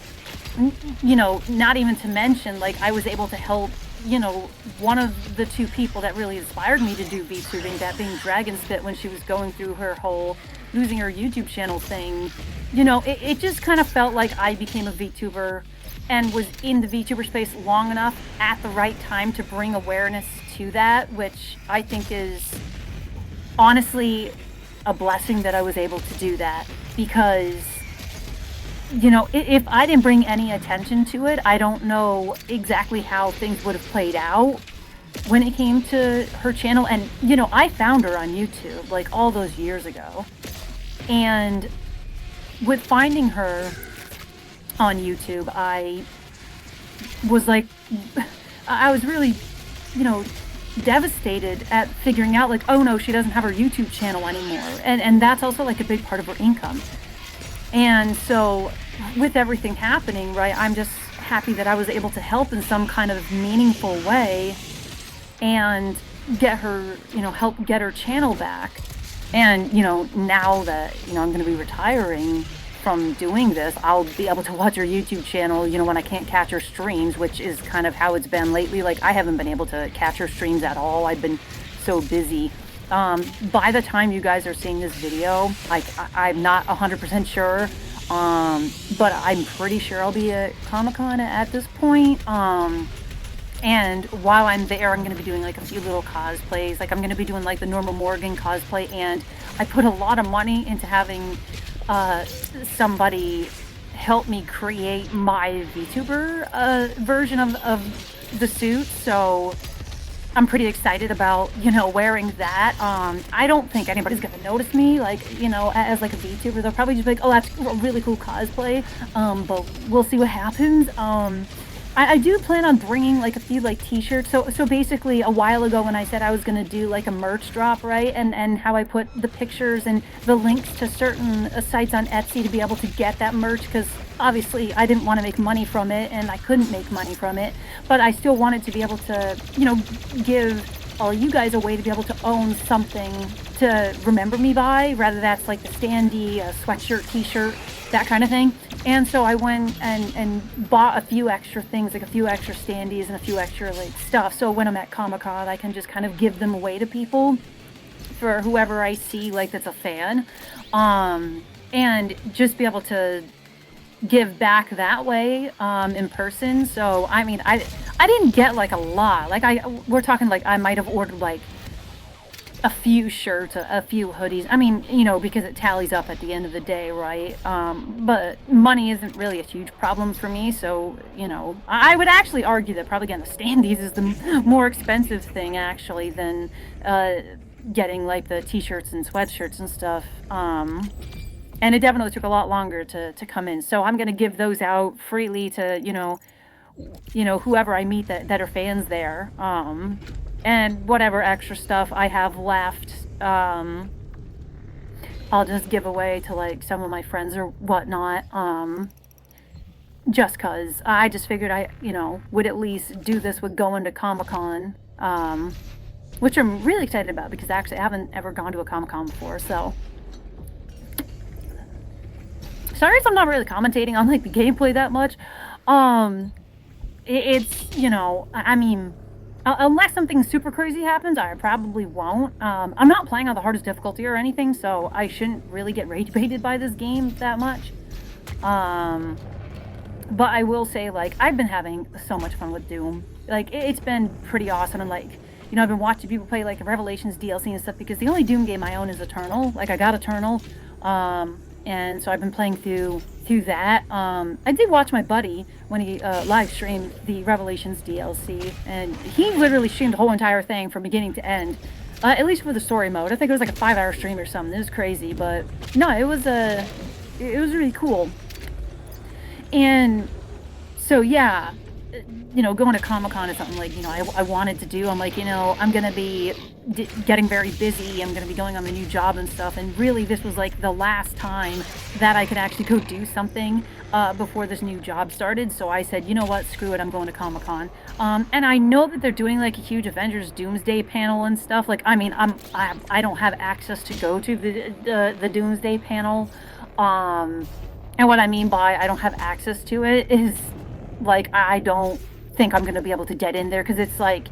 you know, not even to mention, like, I was able to help, you know, one of the two people that really inspired me to do VTubing, that being Dragon Spit, when she was going through her whole losing her YouTube channel thing. You know, it just kind of felt like I became a VTuber and was in the VTuber space long enough at the right time to bring awareness to that, which I think is honestly a blessing that I was able to do that, because, you know, if I didn't bring any attention to it, I don't know exactly how things would have played out when it came to her channel. And, you know, I found her on YouTube like all those years ago, and with finding her on YouTube, I was like, I was really, you know, devastated at figuring out, like, oh no, she doesn't have her YouTube channel anymore, and that's also like a big part of her income. And so with everything happening, right, I'm just happy that I was able to help in some kind of meaningful way and get her, you know, help get her channel back. And, you know, now that, you know, I'm going to be retiring from doing this, I'll be able to watch her YouTube channel, you know, when I can't catch her streams, which is kind of how it's been lately. Like, I haven't been able to catch her streams at all. I've been so busy. By the time you guys are seeing this video, like, I'm not 100% sure, but I'm pretty sure I'll be at Comic-Con at this point. And while I'm there, I'm going to be doing like a few little cosplays. Like, I'm going to be doing like the normal Morrigan cosplay, and I put a lot of money into having somebody help me create my VTuber version of the suit. So I'm pretty excited about, you know, wearing that. I don't think anybody's going to notice me, like, you know, as like a VTuber. They'll probably just be like, oh, that's a really cool cosplay. But we'll see what happens. I do plan on bringing like a few like t-shirts. So basically, a while ago when I said I was going to do like a merch drop, right, and how I put the pictures and the links to certain sites on Etsy to be able to get that merch, because obviously I didn't want to make money from it, and I couldn't make money from it, but I still wanted to be able to, you know, give all you guys a way to be able to own something to remember me by, rather that's like the standee, a sweatshirt, t-shirt, that kind of thing. And so I went and bought a few extra things, like a few extra standees and a few extra like stuff. So when I'm at Comic-Con, I can just kind of give them away to people, for whoever I see like that's a fan, and just be able to give back that way in person. So I mean, I didn't get like a lot. Like, we're talking like I might have ordered like a few shirts, a few hoodies. I mean, you know, because it tallies up at the end of the day, right? But money isn't really a huge problem for me. So, you know, I would actually argue that probably getting the standees is the more expensive thing actually than getting like the t-shirts and sweatshirts and stuff. And it definitely took a lot longer to come in. So I'm going to give those out freely to, you know, whoever I meet that are fans there. And whatever extra stuff I have left, I'll just give away to like some of my friends or whatnot. Just cause I just figured I, you know, would at least do this with going to Comic-Con, which I'm really excited about, because actually I haven't ever gone to a Comic-Con before. So sorry if I'm not really commentating on like the gameplay that much. It's, you know, I mean, unless something super crazy happens, I probably won't. I'm not playing on the hardest difficulty or anything, so I shouldn't really get rage baited by this game that much. But I will say, like, I've been having so much fun with Doom. Like, it's been pretty awesome, and like, you know, I've been watching people play like Revelations DLC and stuff, because the only Doom game I own is Eternal. Like, I got Eternal, and so I've been playing through that. I did watch my buddy when he live streamed the Revelations DLC, and he literally streamed the whole entire thing from beginning to end, at least for the story mode. I think it was like a 5-hour stream or something. It was crazy, but no, it was really cool. And so yeah, going to Comic-Con is something like, I wanted to do. I'm like, I'm going to be getting very busy. I'm going to be going on my new job and stuff. And really, this was like the last time that I could actually go do something before this new job started. So I said, you know what, screw it, I'm going to Comic-Con. And I know that they're doing like a huge Avengers Doomsday panel and stuff. Like, I mean, I don't have access to go to the Doomsday panel. And what I mean by I don't have access to it is, like, I don't think I'm going to be able to get in there because it's, like,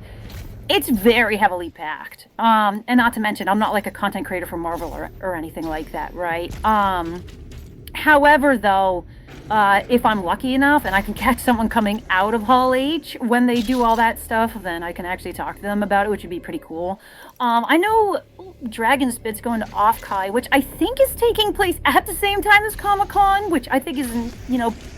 it's very heavily packed. And not to mention, I'm not, like, a content creator for Marvel or anything like that, right? However, though, if I'm lucky enough and I can catch someone coming out of Hall H when they do all that stuff, then I can actually talk to them about it, which would be pretty cool. I know Dragon Spit's going to Off-Kai, which I think is taking place at the same time as Comic-Con, which I think is,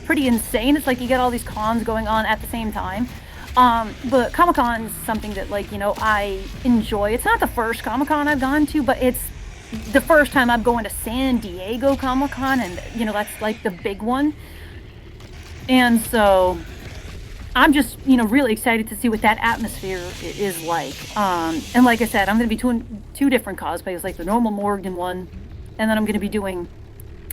pretty insane. It's like you get all these cons going on at the same time. But Comic-Con is something that, like, I enjoy. It's not the first Comic-Con I've gone to, but it's the first time I'm going to San Diego Comic-Con, and, that's, like, the big one. And so I'm just, really excited to see what that atmosphere is like. And like I said, I'm going to be doing two different cosplays, like the normal Morrigan one, and then I'm going to be doing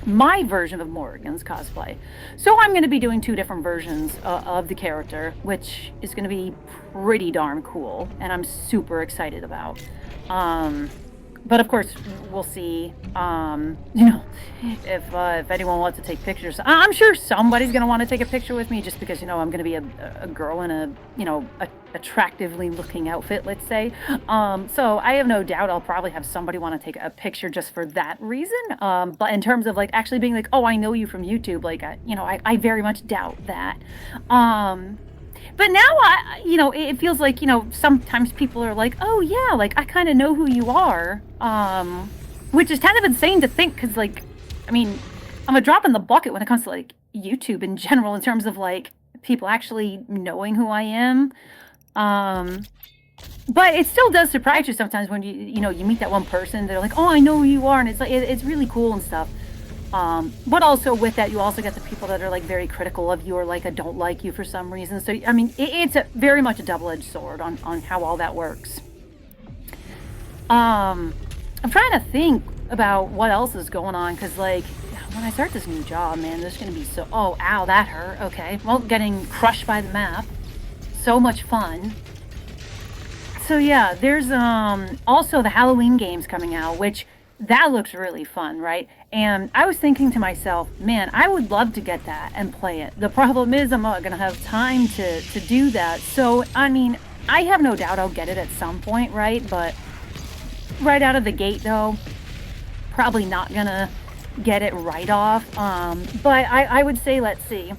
my version of Morrigan's cosplay. So I'm going to be doing two different versions of the character, which is going to be pretty darn cool, and I'm super excited about. But of course, we'll see, if anyone wants to take pictures. I'm sure somebody's going to want to take a picture with me just because, I'm going to be a girl in a attractively looking outfit, let's say. So I have no doubt I'll probably have somebody want to take a picture just for that reason. But in terms of, like, actually being like, oh, I know you from YouTube, like, I very much doubt that. But now, it feels like, sometimes people are like, oh, yeah, like, I kind of know who you are, which is kind of insane to think, because, like, I mean, I'm a drop in the bucket when it comes to, like, YouTube in general, in terms of, like, people actually knowing who I am. But it still does surprise you sometimes when you meet that one person, they're like, oh, I know who you are, and it's like, it's really cool and stuff. But also with that, you also get the people that are, like, very critical of you or, like, don't like you for some reason. So, I mean, it's very much a double-edged sword on how all that works. I'm trying to think about what else is going on, because, like, when I start this new job, man, there's going to be so... Oh, ow, that hurt. Okay. Well, getting crushed by the map. So much fun. So, yeah, there's also the Halloween games coming out, which... That looks really fun, right? And I was thinking to myself, man, I would love to get that and play it. The problem is I'm not going to have time to do that. So, I mean, I have no doubt I'll get it at some point, right? But right out of the gate, though, probably not going to get it right off. But I would say, let's see.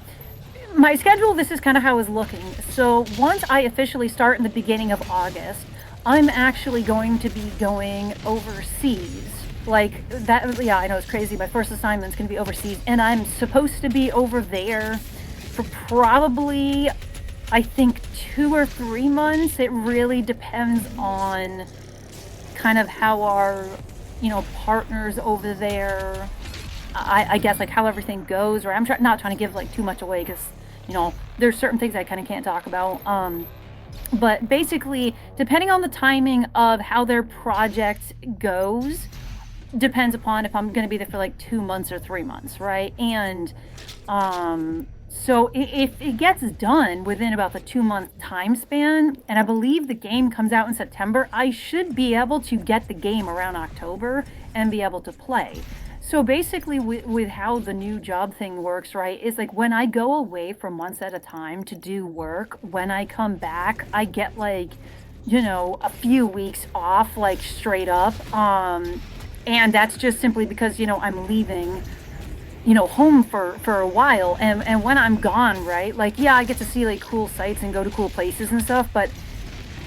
My schedule, this is kind of how I was looking. So once I officially start in the beginning of August, I'm actually going to be going overseas. Like, that, yeah, I know it's crazy. My first assignment's going to be overseas, and I'm supposed to be over there for probably, I think, 2 or 3 months. It really depends on kind of how our, partners over there, I guess, like, how everything goes. Or I'm not trying to give, like, too much away because, there's certain things I kind of can't talk about. But basically, depending on the timing of how their project goes, depends upon if I'm going to be there for like 2 months or 3 months, right? And so if it gets done within about the 2-month time span, and I believe the game comes out in September, I should be able to get the game around October and be able to play. So basically with how the new job thing works, right, is like when I go away for months at a time to do work, when I come back, I get like, a few weeks off, like straight up. And that's just simply because, I'm leaving, home for a while. And when I'm gone, right, like, yeah, I get to see like cool sights and go to cool places and stuff, but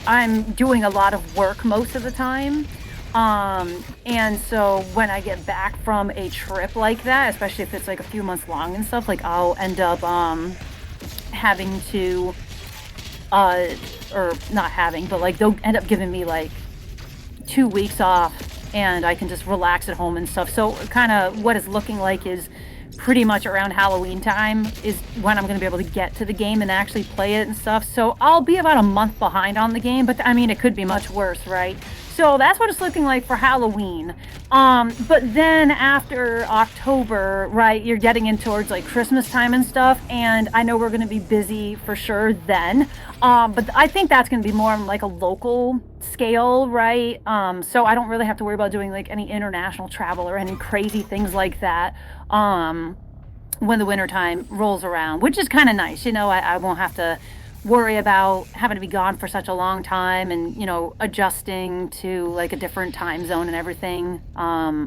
I'm doing a lot of work most of the time. And so when I get back from a trip like that, especially if it's like a few months long and stuff, like I'll end up, having to, or not having, but like they'll end up giving me like 2 weeks off and I can just relax at home and stuff. So kind of what it's looking like is pretty much around Halloween time is when I'm going to be able to get to the game and actually play it and stuff. So I'll be about a month behind on the game, but I mean, it could be much worse, right? So that's what it's looking like for Halloween. But then after October, right, you're getting in towards like Christmas time and stuff, and I know we're going to be busy for sure then. But I think that's going to be more on like a local scale, right? So I don't really have to worry about doing like any international travel or any crazy things like that when the wintertime rolls around, which is kind of nice. You know, I won't have to worry about having to be gone for such a long time and, you know, adjusting to like a different time zone and everything.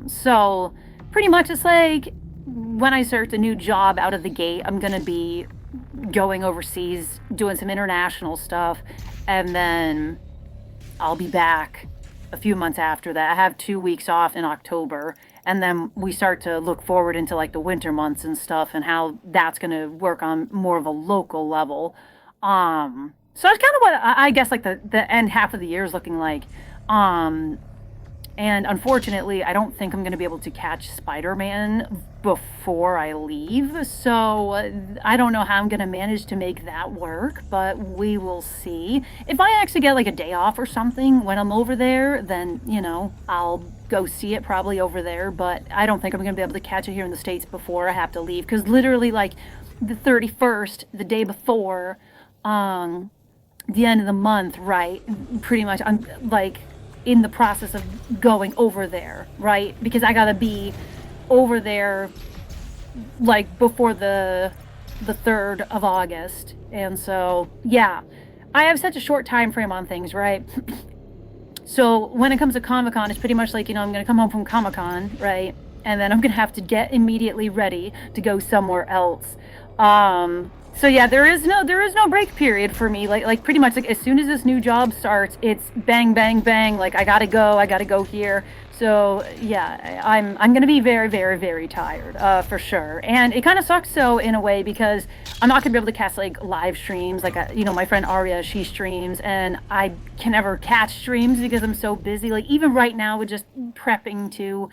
So pretty much it's like when I start a new job out of the gate, I'm going to be going overseas, doing some international stuff, and then I'll be back a few months after that. I have 2 weeks off in October, and then we start to look forward into like the winter months and stuff and how that's going to work on more of a local level. So that's kind of what I guess like the end half of the year is looking like. And unfortunately, I don't think I'm going to be able to catch Spider-Man before I leave. So I don't know how I'm going to manage to make that work, but we will see. If I actually get like a day off or something when I'm over there, then, you know, I'll go see it probably over there. But I don't think I'm going to be able to catch it here in the States before I have to leave. Because literally like the 31st, the day before, the end of the month, right? Pretty much I'm like in the process of going over there, right? Because I gotta be over there like before the 3rd of August. And so, yeah, I have such a short time frame on things, right? So when it comes to Comic-Con, it's pretty much like, you know, I'm gonna come home from Comic-Con, right? And then I'm gonna have to get immediately ready to go somewhere else. So yeah, there is no break period for me. Like pretty much like as soon as this new job starts, it's bang, bang, bang. Like I gotta go here. So yeah, I'm gonna be very, very, very tired, for sure. And it kind of sucks so in a way because I'm not gonna be able to catch like live streams. Like you know, my friend Aria, she streams, and I can never catch streams because I'm so busy. Like even right now, with just prepping to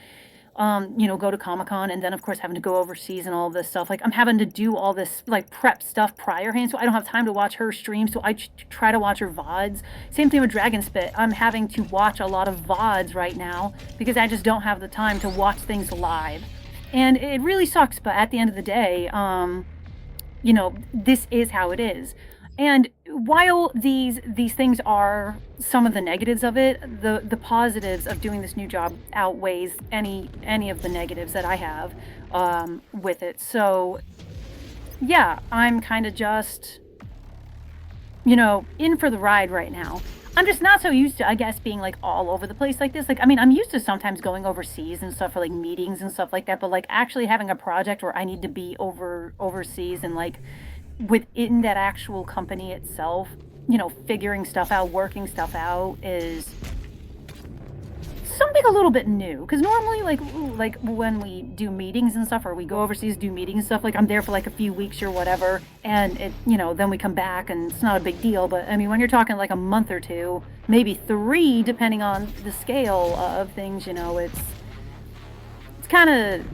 you know, go to Comic-Con and then of course having to go overseas and all of this stuff. Like I'm having to do all this like prep stuff priorhand, so I don't have time to watch her stream. So I try to watch her VODs. Same thing with Dragon Spit. I'm having to watch a lot of VODs right now because I just don't have the time to watch things live. And it really sucks, but at the end of the day, you know, this is how it is. And while these things are some of the negatives of it, the positives of doing this new job outweighs any of the negatives that I have with it. So yeah, I'm kind of just, you know, in for the ride right now. I'm just not so used to, I guess, being like all over the place like this. Like, I mean, I'm used to sometimes going overseas and stuff for like meetings and stuff like that, but like actually having a project where I need to be overseas and like within that actual company itself, you know, figuring stuff out, working stuff out is something a little bit new. Because normally, like when we do meetings and stuff, or we go overseas do meetings and stuff, like I'm there for like a few weeks or whatever, and it, you know, then we come back and it's not a big deal. But I mean, when you're talking like a month or two, maybe 3, depending on the scale of things, you know, it's kind of,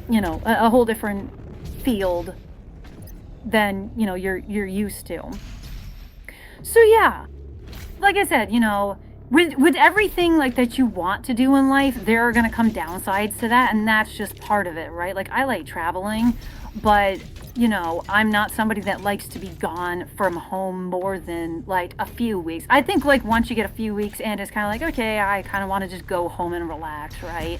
you know, a whole different field than, you know, you're used to. So yeah, like I said, you know, with everything like that you want to do in life, there are gonna come downsides to that, and that's just part of it, right? Like I like traveling, but you know, I'm not somebody that likes to be gone from home more than like a few weeks. I think like once you get a few weeks and it's kind of like, okay, I kind of want to just go home and relax, right?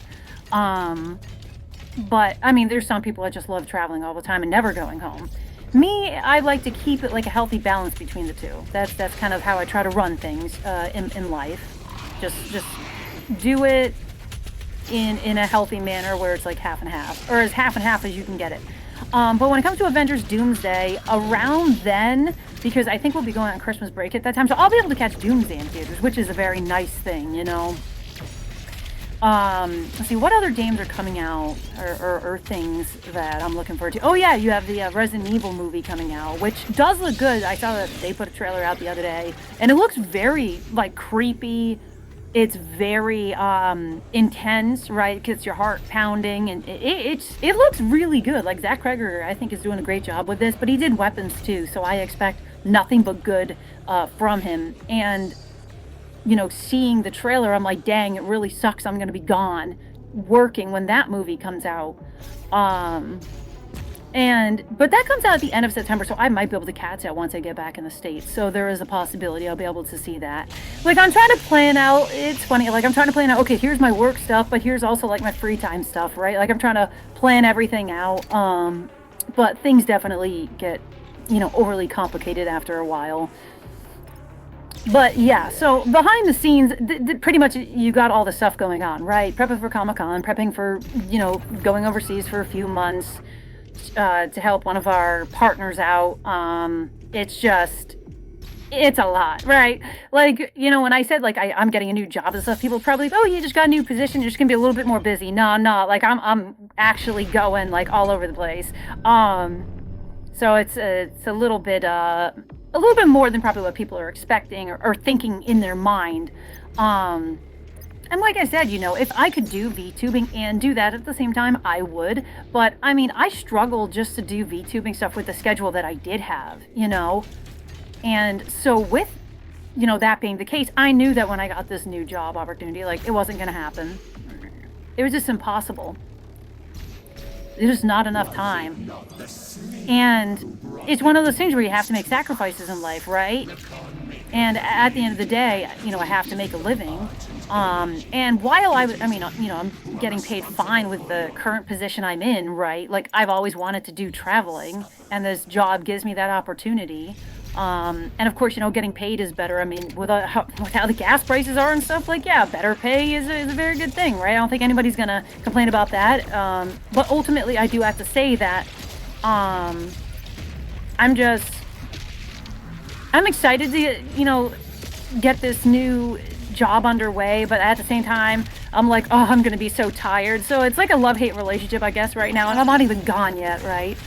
But I mean, there's some people that just love traveling all the time and never going home. Me, I like to keep it like a healthy balance between the two. That's kind of how I try to run things in life. Just do it in a healthy manner where it's like half and half, or as half and half as you can get it. But when it comes to Avengers Doomsday, around then, because I think we'll be going on Christmas break at that time, so I'll be able to catch Doomsday in theaters, which is a very nice thing, you know. Let's see, what other games are coming out, or things that I'm looking forward to? Oh yeah, you have the Resident Evil movie coming out, which does look good. I saw that they put a trailer out the other day, and it looks very, like, creepy, It's very intense, right? It gets your heart pounding, and it looks really good. Like, Zach Kreger, I think, is doing a great job with this, but he did Weapons too, so I expect nothing but good from him. And, you know, seeing the trailer, I'm like, dang, it really sucks I'm going to be gone working when that movie comes out. But that comes out at the end of September, so I might be able to catch that once I get back in the States. So there is a possibility I'll be able to see that. Like, I'm trying to plan out, it's funny, like, I'm trying to plan out, okay, here's my work stuff, but here's also, like, my free time stuff, right? Like, I'm trying to plan everything out, but things definitely get, you know, overly complicated after a while. But yeah, so behind the scenes, pretty much you got all the stuff going on, right? Prepping for Comic-Con, prepping for, you know, going overseas for a few months, to help one of our partners out. It's a lot, right? Like, you know, when I said, like, I'm getting a new job and stuff, people probably, oh, you just got a new position, you're just gonna be a little bit more busy. No, like, I'm actually going, like, all over the place. So it's a little bit more than probably what people are expecting or thinking in their mind. And like I said, you know, if I could do VTubing and do that at the same time, I would. But, I mean, I struggle just to do VTubing stuff with the schedule that I did have, you know? And so with, you know, that being the case, I knew that when I got this new job opportunity, like, it wasn't going to happen. It was just impossible. There's just not enough time. And it's one of those things where you have to make sacrifices in life, right? And at the end of the day, you know, I have to make a living. And while I mean, you know, I'm getting paid fine with the current position I'm in, right? Like, I've always wanted to do traveling, and this job gives me that opportunity. And of course, you know, getting paid is better. I mean, with how the gas prices are and stuff, like, yeah, better pay is a very good thing, right? I don't think anybody's gonna complain about that. But ultimately, I do have to say that I'm excited to, you know, get this new job underway, but at the same time, I'm like, oh, I'm gonna be so tired. So it's like a love-hate relationship, I guess, right now, and I'm not even gone yet, right?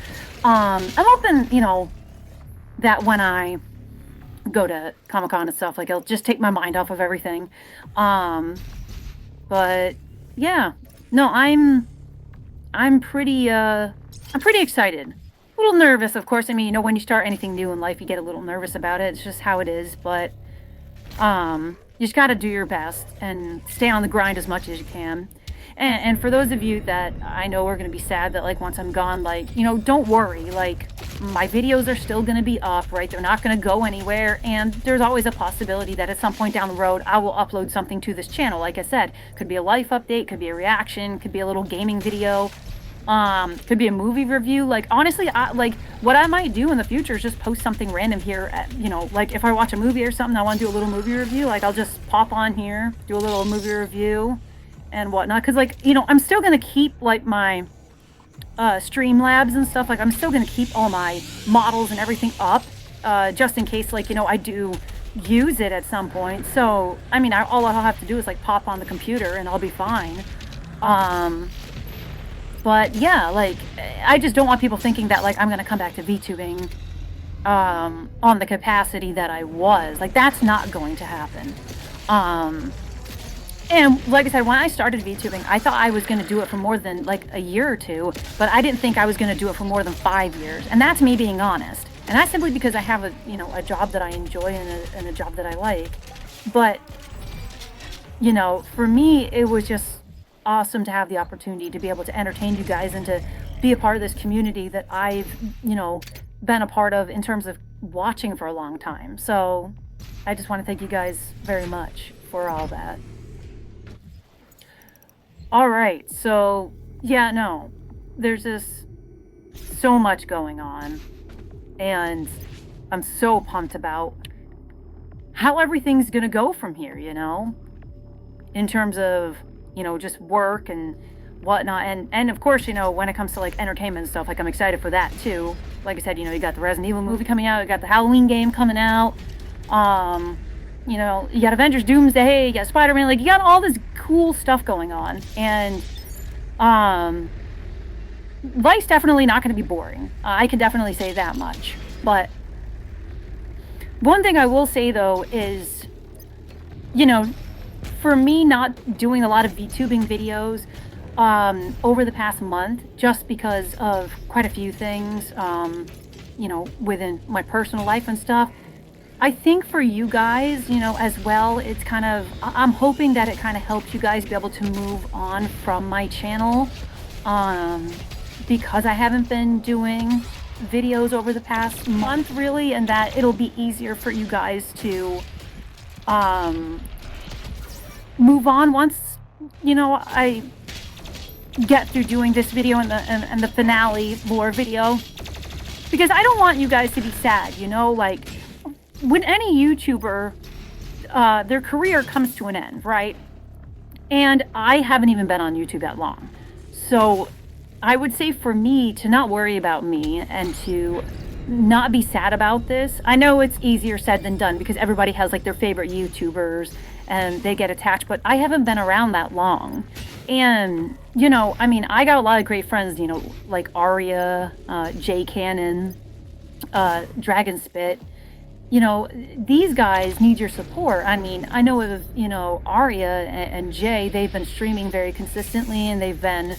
I'm hoping, you know, that when I go to Comic-Con and stuff, like, it'll just take my mind off of everything. But yeah, no, I'm pretty excited. A little nervous, of course. I mean, you know, when you start anything new in life, you get a little nervous about it. It's just how it is. But you just got to do your best and stay on the grind as much as you can. And for those of you that I know are going to be sad that, like, once I'm gone, like, you know, don't worry. Like, my videos are still going to be up, right? They're not going to go anywhere. And there's always a possibility that at some point down the road, I will upload something to this channel. Like I said, could be a life update, could be a reaction, could be a little gaming video. Could be a movie review. Like, honestly, like, what I might do in the future is just post something random here at, you know, like, if I watch a movie or something, I want to do a little movie review, like, I'll just pop on here, do a little movie review and whatnot, because, like, you know, I'm still gonna keep, like, my Streamlabs and stuff. Like, I'm still gonna keep all my models and everything up, just in case, like, you know, I do use it at some point. So, I mean, all I'll have to do is, like, pop on the computer and I'll be fine. But yeah, like, I just don't want people thinking that, like, I'm gonna come back to VTubing on the capacity that I was. Like, that's not going to happen. And like I said, when I started VTubing, I thought I was gonna do it for more than, like, a year or two, but I didn't think I was gonna do it for more than 5 years. And that's me being honest. And that's simply because I have a job that I enjoy and a job that I like. But, you know, for me, it was just awesome to have the opportunity to be able to entertain you guys and to be a part of this community that I've, you know, been a part of in terms of watching for a long time. So I just want to thank you guys very much for all that. All right, so yeah, no, there's just so much going on, and I'm so pumped about how everything's gonna go from here, you know, in terms of, you know, just work and whatnot. And of course, you know, when it comes to, like, entertainment and stuff, like, I'm excited for that too. Like I said, you know, you got the Resident Evil movie coming out, you got the Halloween game coming out, you know, you got Avengers Doomsday, you got Spider-Man, like, you got all this cool stuff going on. And life's definitely not going to be boring. I can definitely say that much. But one thing I will say, though, is, you know, for me not doing a lot of VTubing videos over the past month, just because of quite a few things, you know, within my personal life and stuff. I think for you guys, you know, as well, it's kind of, I'm hoping that it kind of helps you guys be able to move on from my channel, because I haven't been doing videos over the past month, really, and that it'll be easier for you guys to move on once, you know, I get through doing this video and the finale lore video, because I don't want you guys to be sad, you know, like when any YouTuber, their career comes to an end, right? And I haven't even been on YouTube that long. So I would say for me to not worry about me and to not be sad about this. I know it's easier said than done because everybody has like their favorite YouTubers and they get attached, but I haven't been around that long. And, you know, I mean, I got a lot of great friends, you know, like Aria, Jay Cannon, Dragon Spit. You know, these guys need your support. I mean, I know of, you know, Aria and Jay, they've been streaming very consistently and they've been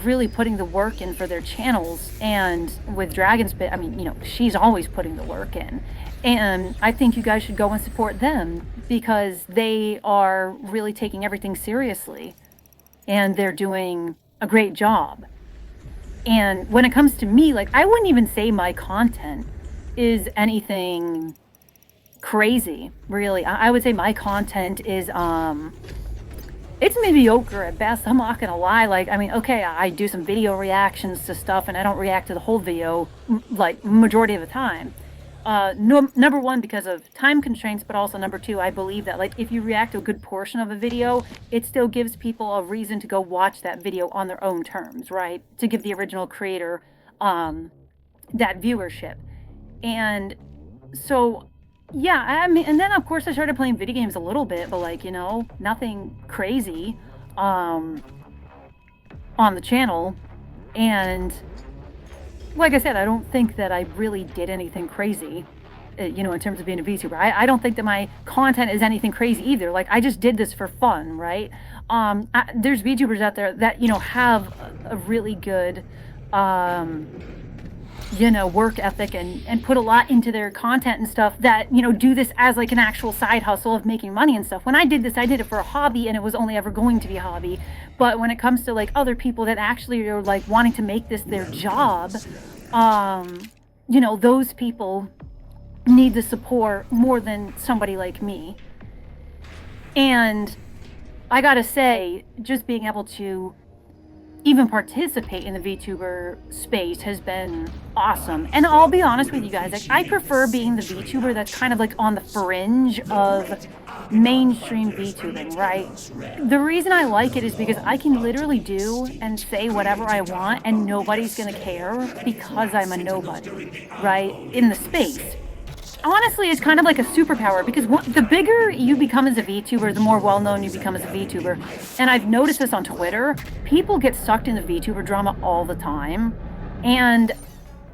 really putting the work in for their channels. And with Dragon Spit, I mean, you know, she's always putting the work in. And I think you guys should go and support them because they are really taking everything seriously and they're doing a great job. And when it comes to me, like, I wouldn't even say my content is anything crazy, really. I would say my content is it's mediocre at best. I'm not gonna lie. Like, I mean, okay, I do some video reactions to stuff and I don't react to the whole video like majority of the time. Number one, because of time constraints, but also number two, I believe that like if you react to a good portion of a video, it still gives people a reason to go watch that video on their own terms, right? To give the original creator that viewership. And so, yeah, I mean, and then of course I started playing video games a little bit, but like, you know, nothing crazy on the channel. And like I said, I don't think that I really did anything crazy, you know, in terms of being a VTuber. I don't think that my content is anything crazy either. Like, I just did this for fun, right? There's VTubers out there that, you know, have a really good, you know, work ethic and put a lot into their content and stuff that, you know, do this as like an actual side hustle of making money and stuff. When I did this, I did it for a hobby and it was only ever going to be a hobby. But when it comes to like other people that actually are like wanting to make this their job, you know, those people need the support more than somebody like me. And I gotta say, just being able to even participate in the VTuber space has been awesome. And I'll be honest with you guys, like, I prefer being the VTuber that's kind of like on the fringe of mainstream VTubing, right? The reason I like it is because I can literally do and say whatever I want and nobody's gonna care because I'm a nobody, right? In the space. Honestly, it's kind of like a superpower because the bigger you become as a VTuber, the more well-known you become as a VTuber. And I've noticed this on Twitter. People get sucked into VTuber drama all the time. And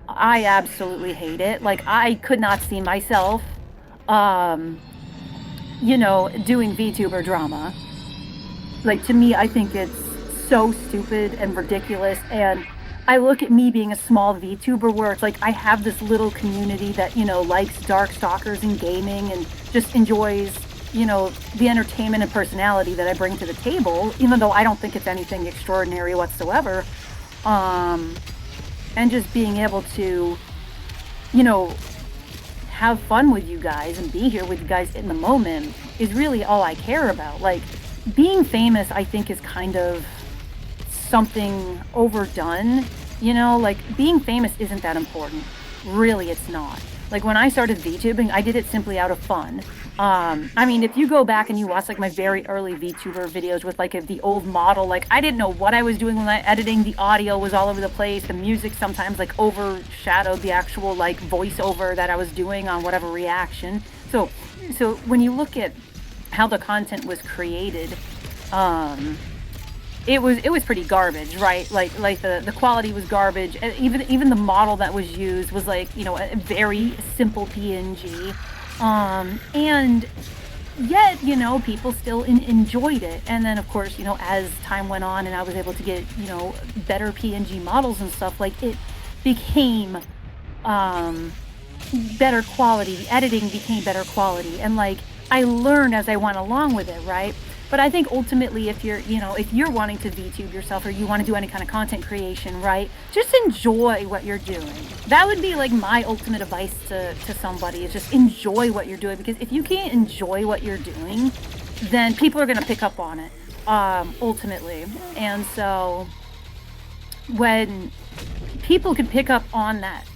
I absolutely hate it. Like, I could not see myself, you know, doing VTuber drama. Like, to me, I think it's so stupid and ridiculous. And I look at me being a small VTuber where it's like I have this little community that, you know, likes Darkstalkers and gaming and just enjoys, you know, the entertainment and personality that I bring to the table, even though I don't think it's anything extraordinary whatsoever. And just being able to, you know, have fun with you guys and be here with you guys in the moment is really all I care about. Like, being famous, I think, is kind of something overdone, you know, like being famous isn't that important. Really, it's not. Like, when I started VTubing, I did it simply out of fun. I mean, if you go back and you watch like my very early VTuber videos with like the old model, like I didn't know what I was doing when I editing. The audio was all over the place. The music sometimes like overshadowed the actual like voiceover that I was doing on whatever reaction. So when you look at how the content was created, it was pretty garbage, right? Like the quality was garbage. And even the model that was used was like, you know, a very simple PNG. And yet, you know, people still enjoyed it. And then, of course, you know, as time went on and I was able to get, you know, better PNG models and stuff, like, it became better quality. The editing became better quality. And, like, I learned as I went along with it, right? But I think ultimately, if you're, you know, if you're wanting to VTube yourself or you want to do any kind of content creation, right, just enjoy what you're doing. That would be like my ultimate advice to somebody, is just enjoy what you're doing. Because if you can't enjoy what you're doing, then people are going to pick up on it, ultimately. And so when people can pick up on that,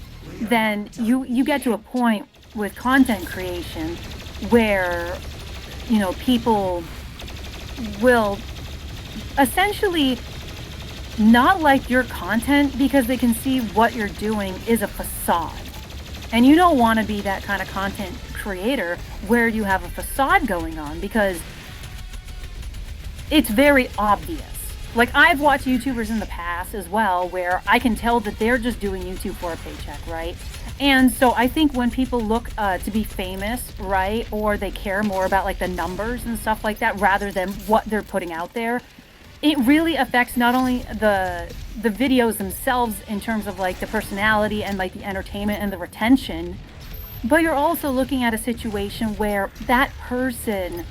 then you get to a point with content creation where, you know, people will essentially not like your content because they can see what you're doing is a facade. And you don't want to be that kind of content creator where you have a facade going on, because it's very obvious. Like, I've watched YouTubers in the past as well where I can tell that they're just doing YouTube for a paycheck, right? And so I think when people look to be famous, right, or they care more about like the numbers and stuff like that rather than what they're putting out there, it really affects not only the videos themselves in terms of like the personality and like the entertainment and the retention, but you're also looking at a situation where that person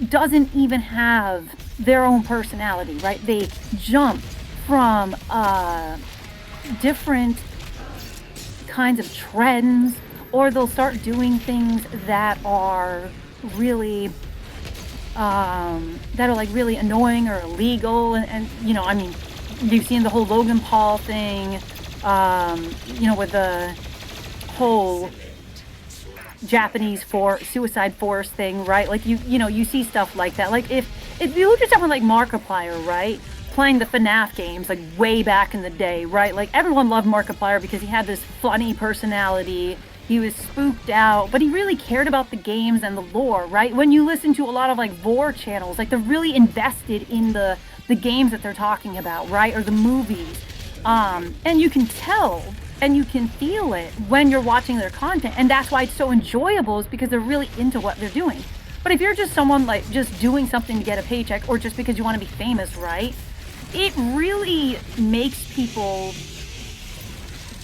doesn't even have their own personality, right? They jump from different kinds of trends, or they'll start doing things that are really like really annoying or illegal, and you know, I mean, you've seen the whole Logan Paul thing, you know, with the whole Japanese suicide forest thing, right? Like you know, you see stuff like that. Like if you look at someone like Markiplier, right, playing the FNAF games like way back in the day, right? Like everyone loved Markiplier because he had this funny personality. He was spooked out, but he really cared about the games and the lore, right? When you listen to a lot of like vor channels, like they're really invested in the games that they're talking about, right? Or the movies. And you can tell and you can feel it when you're watching their content. And that's why it's so enjoyable, is because they're really into what they're doing. But if you're just someone like just doing something to get a paycheck, or just because you want to be famous, right? It really makes people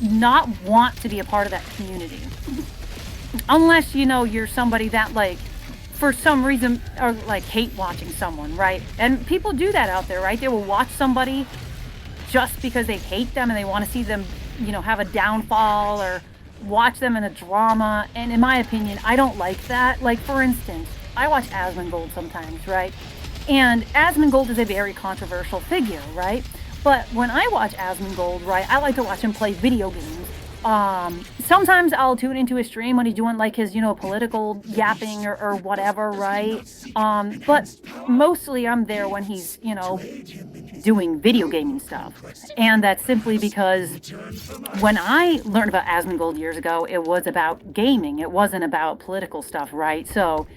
not want to be a part of that community. Unless, you know, you're somebody that like, for some reason, or like hate watching someone, right? And people do that out there, right? They will watch somebody just because they hate them and they want to see them, you know, have a downfall, or watch them in a drama. And in my opinion, I don't like that. Like, for instance, I watch Asmongold sometimes, right? And Asmongold is a very controversial figure, right? But when I watch Asmongold, right, I like to watch him play video games. Sometimes I'll tune into his stream when he's doing like his, you know, political yapping or whatever, right? But mostly I'm there when he's, you know, doing video gaming stuff. And that's simply because when I learned about Asmongold years ago, it was about gaming. It wasn't about political stuff, right? So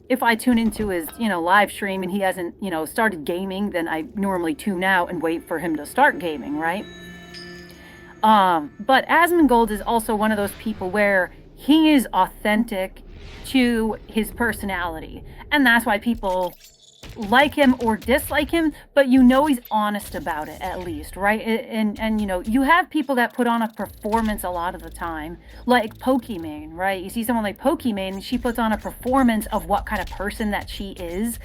if I tune into his, you know, live stream and he hasn't, you know, started gaming, then I normally tune out and wait for him to start gaming, right? But Asmongold is also one of those people where he is authentic to his personality. And that's why people like him or dislike him, but you know he's honest about it at least, right? And you know, you have people that put on a performance a lot of the time, like Pokimane, right? You see someone like Pokimane and she puts on a performance of what kind of person that she is.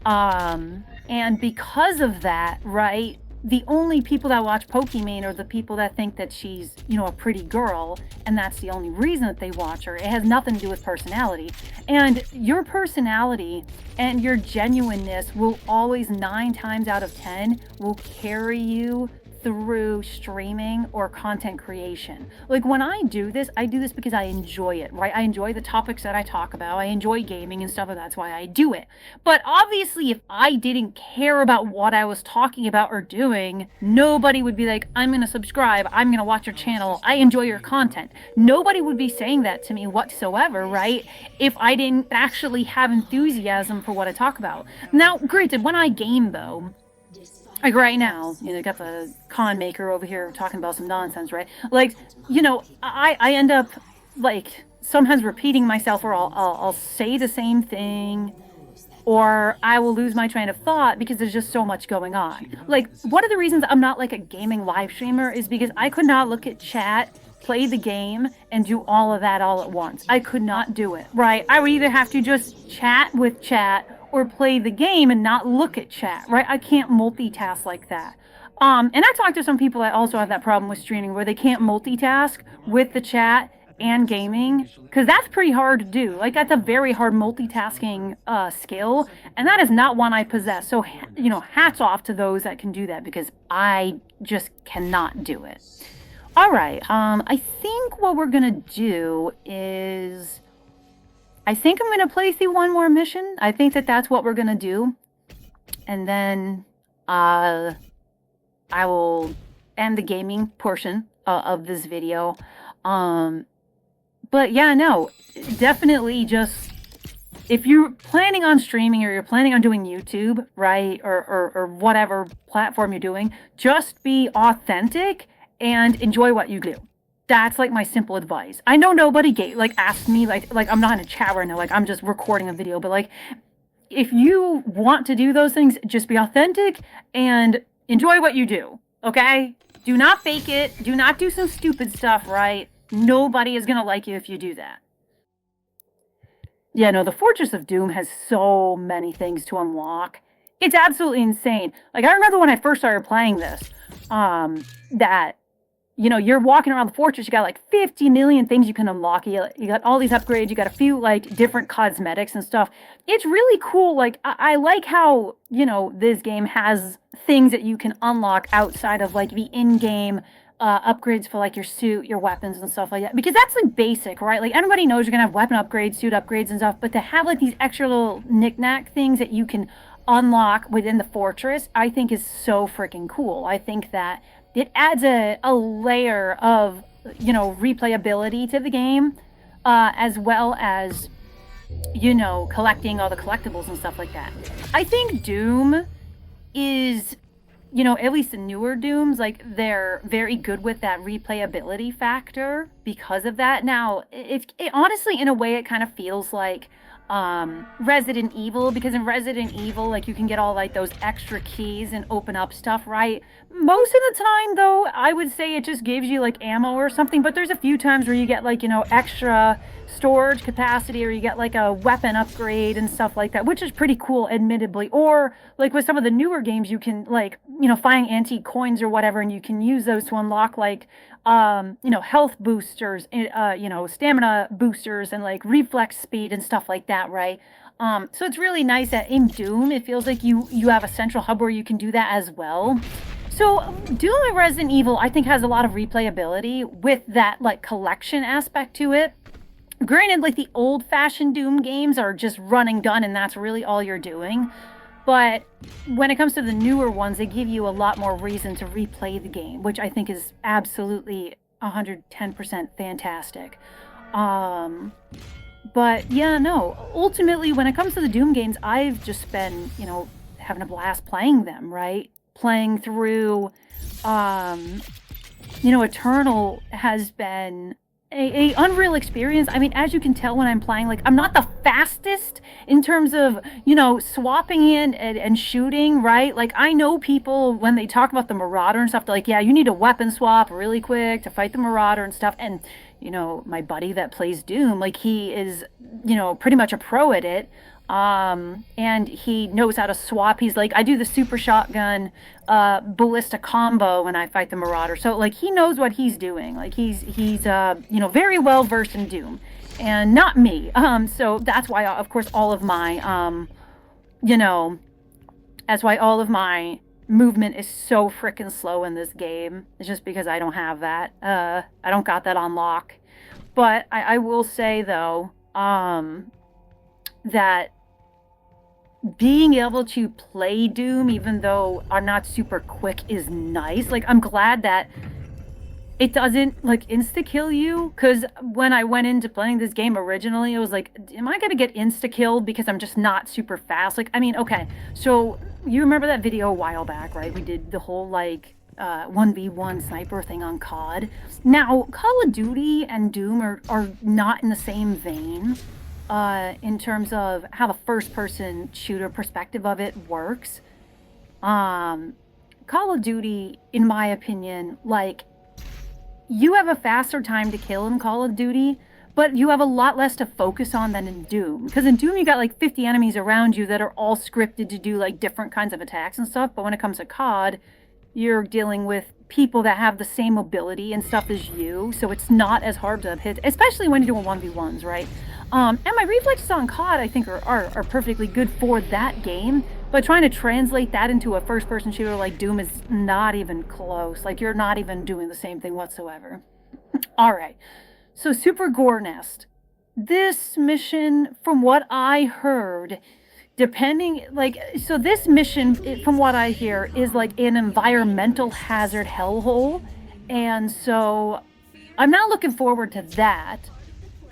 And because of that, right, the only people that watch Pokimane are the people that think that she's, you know, a pretty girl, and that's the only reason that they watch her. It has nothing to do with personality. And your personality and your genuineness will always, 9 times out of 10, will carry you through streaming or content creation. Like when I do this because I enjoy it, right? I enjoy the topics that I talk about. I enjoy gaming and stuff, and that's why I do it. But obviously, if I didn't care about what I was talking about or doing, nobody would be like, I'm gonna subscribe, I'm gonna watch your channel, I enjoy your content. Nobody would be saying that to me whatsoever, right? If I didn't actually have enthusiasm for what I talk about. Now, granted, when I game though, like right now, you know, got the con maker over here talking about some nonsense, right? Like, you know, I end up like sometimes repeating myself, or I'll say the same thing, or I will lose my train of thought because there's just so much going on. Like, one of the reasons I'm not like a gaming live streamer is because I could not look at chat, play the game, and do all of that all at once. I could not do it, right? I would either have to just chat with chat or play the game and not look at chat, right? I can't multitask like that. And I talked to some people that also have that problem with streaming where they can't multitask with the chat and gaming, because that's pretty hard to do. Like, that's a very hard multitasking skill, and that is not one I possess. So, you know, hats off to those that can do that, because I just cannot do it. All right, I think what we're gonna do is, I think I'm gonna play through one more mission. I think that that's what we're gonna do, and then I will end the gaming portion of this video. But yeah, no, definitely just, if you're planning on streaming or you're planning on doing YouTube, right, or whatever platform you're doing, just be authentic and enjoy what you do. That's like my simple advice. I know nobody asked me, like I'm not in a chat right now, like I'm just recording a video, but like, if you want to do those things, just be authentic and enjoy what you do, okay? Do not fake it. Do not do some stupid stuff, right? Nobody is going to like you if you do that. Yeah, no, the Fortress of Doom has so many things to unlock. It's absolutely insane. Like, I remember when I first started playing this, that, you know, you're walking around the fortress, you got like 50 million things you can unlock. You got all these upgrades, you got a few like different cosmetics and stuff. It's really cool. Like, I like how, you know, this game has things that you can unlock outside of like the in-game upgrades for like your suit, your weapons and stuff like that, because that's like basic, right? Like, everybody knows you're gonna have weapon upgrades, suit upgrades and stuff, but to have like these extra little knick-knack things that you can unlock within the fortress, I think is so freaking cool. I think that it adds a layer of, you know, replayability to the game, as well as, you know, collecting all the collectibles and stuff like that. I think Doom is, you know, at least the newer Dooms, like, they're very good with that replayability factor because of that. Now, it honestly, in a way, it kind of feels like Resident Evil, because in Resident Evil, like, you can get all like those extra keys and open up stuff, right? Most of the time, though, I would say it just gives you like ammo or something, but there's a few times where you get like, you know, extra storage capacity, or you get like a weapon upgrade and stuff like that, which is pretty cool, admittedly. Or like with some of the newer games, you can, like, you know, find antique coins or whatever, and you can use those to unlock like you know, health boosters, you know, stamina boosters, and like reflex speed and stuff like that, right? So it's really nice that in Doom, it feels like you have a central hub where you can do that as well. So Doom and Resident Evil, I think, has a lot of replayability with that like collection aspect to it. Granted, like, the old-fashioned Doom games are just run and gun, and that's really all you're doing. But when it comes to the newer ones, they give you a lot more reason to replay the game, which I think is absolutely 110% fantastic. But yeah, no, ultimately, when it comes to the Doom games, I've just been, you know, having a blast playing them, right? Playing through, you know, Eternal has been a unreal experience. I mean, as you can tell when I'm playing, like, I'm not the fastest in terms of, you know, swapping in and shooting, right? Like, I know people, when they talk about the Marauder and stuff, they're like, yeah, you need a weapon swap really quick to fight the Marauder and stuff. And, you know, my buddy that plays Doom, like, he is, you know, pretty much a pro at it. And he knows how to swap. He's like, I do the super shotgun ballista combo when I fight the Marauder. So, like, he knows what he's doing. Like, he's you know, very well versed in Doom, and not me. So that's why, of course, all of my you know, that's why all of my movement is so freaking slow in this game. It's just because I don't have that. I don't got that on lock. But I will say, though, that being able to play Doom, even though I'm not super quick, is nice. Like, I'm glad that it doesn't, like, insta-kill you, because when I went into playing this game originally, it was like, am I gonna get insta-killed because I'm just not super fast? Like, I mean, okay, so you remember that video a while back, right? We did the whole, like, 1v1 sniper thing on COD. Now, Call of Duty and Doom are not in the same vein in terms of how the first-person shooter perspective of it works. Call of Duty, in my opinion, like, you have a faster time to kill in Call of Duty, but you have a lot less to focus on than in Doom. Because in Doom, you got like 50 enemies around you that are all scripted to do like different kinds of attacks and stuff. But when it comes to COD, you're dealing with people that have the same mobility and stuff as you. So it's not as hard to hit, especially when you're doing 1v1s, right? And my reflexes on COD, I think, are perfectly good for that game. But trying to translate that into a first-person shooter like Doom is not even close. Like, you're not even doing the same thing whatsoever. All right. So, Super Gore Nest. This mission, from what I heard, so this mission, from what I hear, is like an environmental hazard hellhole. And so, I'm not looking forward to that.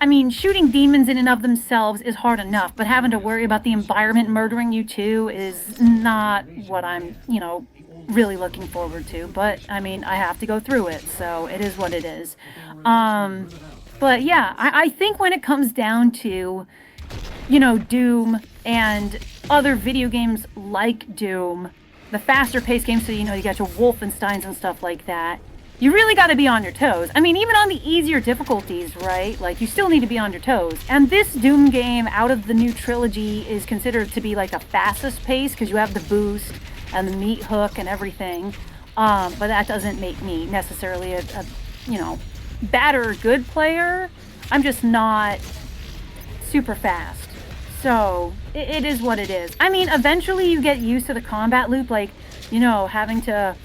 I mean, shooting demons in and of themselves is hard enough, but having to worry about the environment murdering you too is not what I'm, really looking forward to. But, I mean, I have to go through it, so it is what it is. But yeah, I think when it comes down to, Doom and other video games like Doom, the faster paced games, so you got your Wolfensteins and stuff like that, you really got to be on your toes. I mean, even on the easier difficulties, right? Like, you still need to be on your toes. And this Doom game, out of the new trilogy, is considered to be, like, the fastest pace, because you have the boost and the meat hook and everything. But that doesn't make me necessarily a bad or good player. I'm just not super fast. So, it is what it is. I mean, eventually you get used to the combat loop, like, having to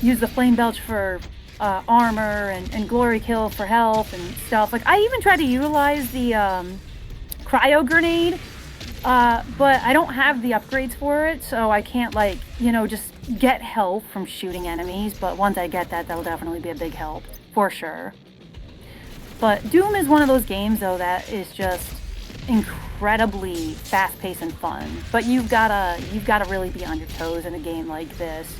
use the flame belch for armor and glory kill for health and stuff. Like, I even tried to utilize the cryo grenade, but I don't have the upgrades for it, so I can't, just get health from shooting enemies. But once I get that, that'll definitely be a big help, for sure. But Doom is one of those games, though, that is just incredibly fast-paced and fun. But you've gotta really be on your toes in a game like this.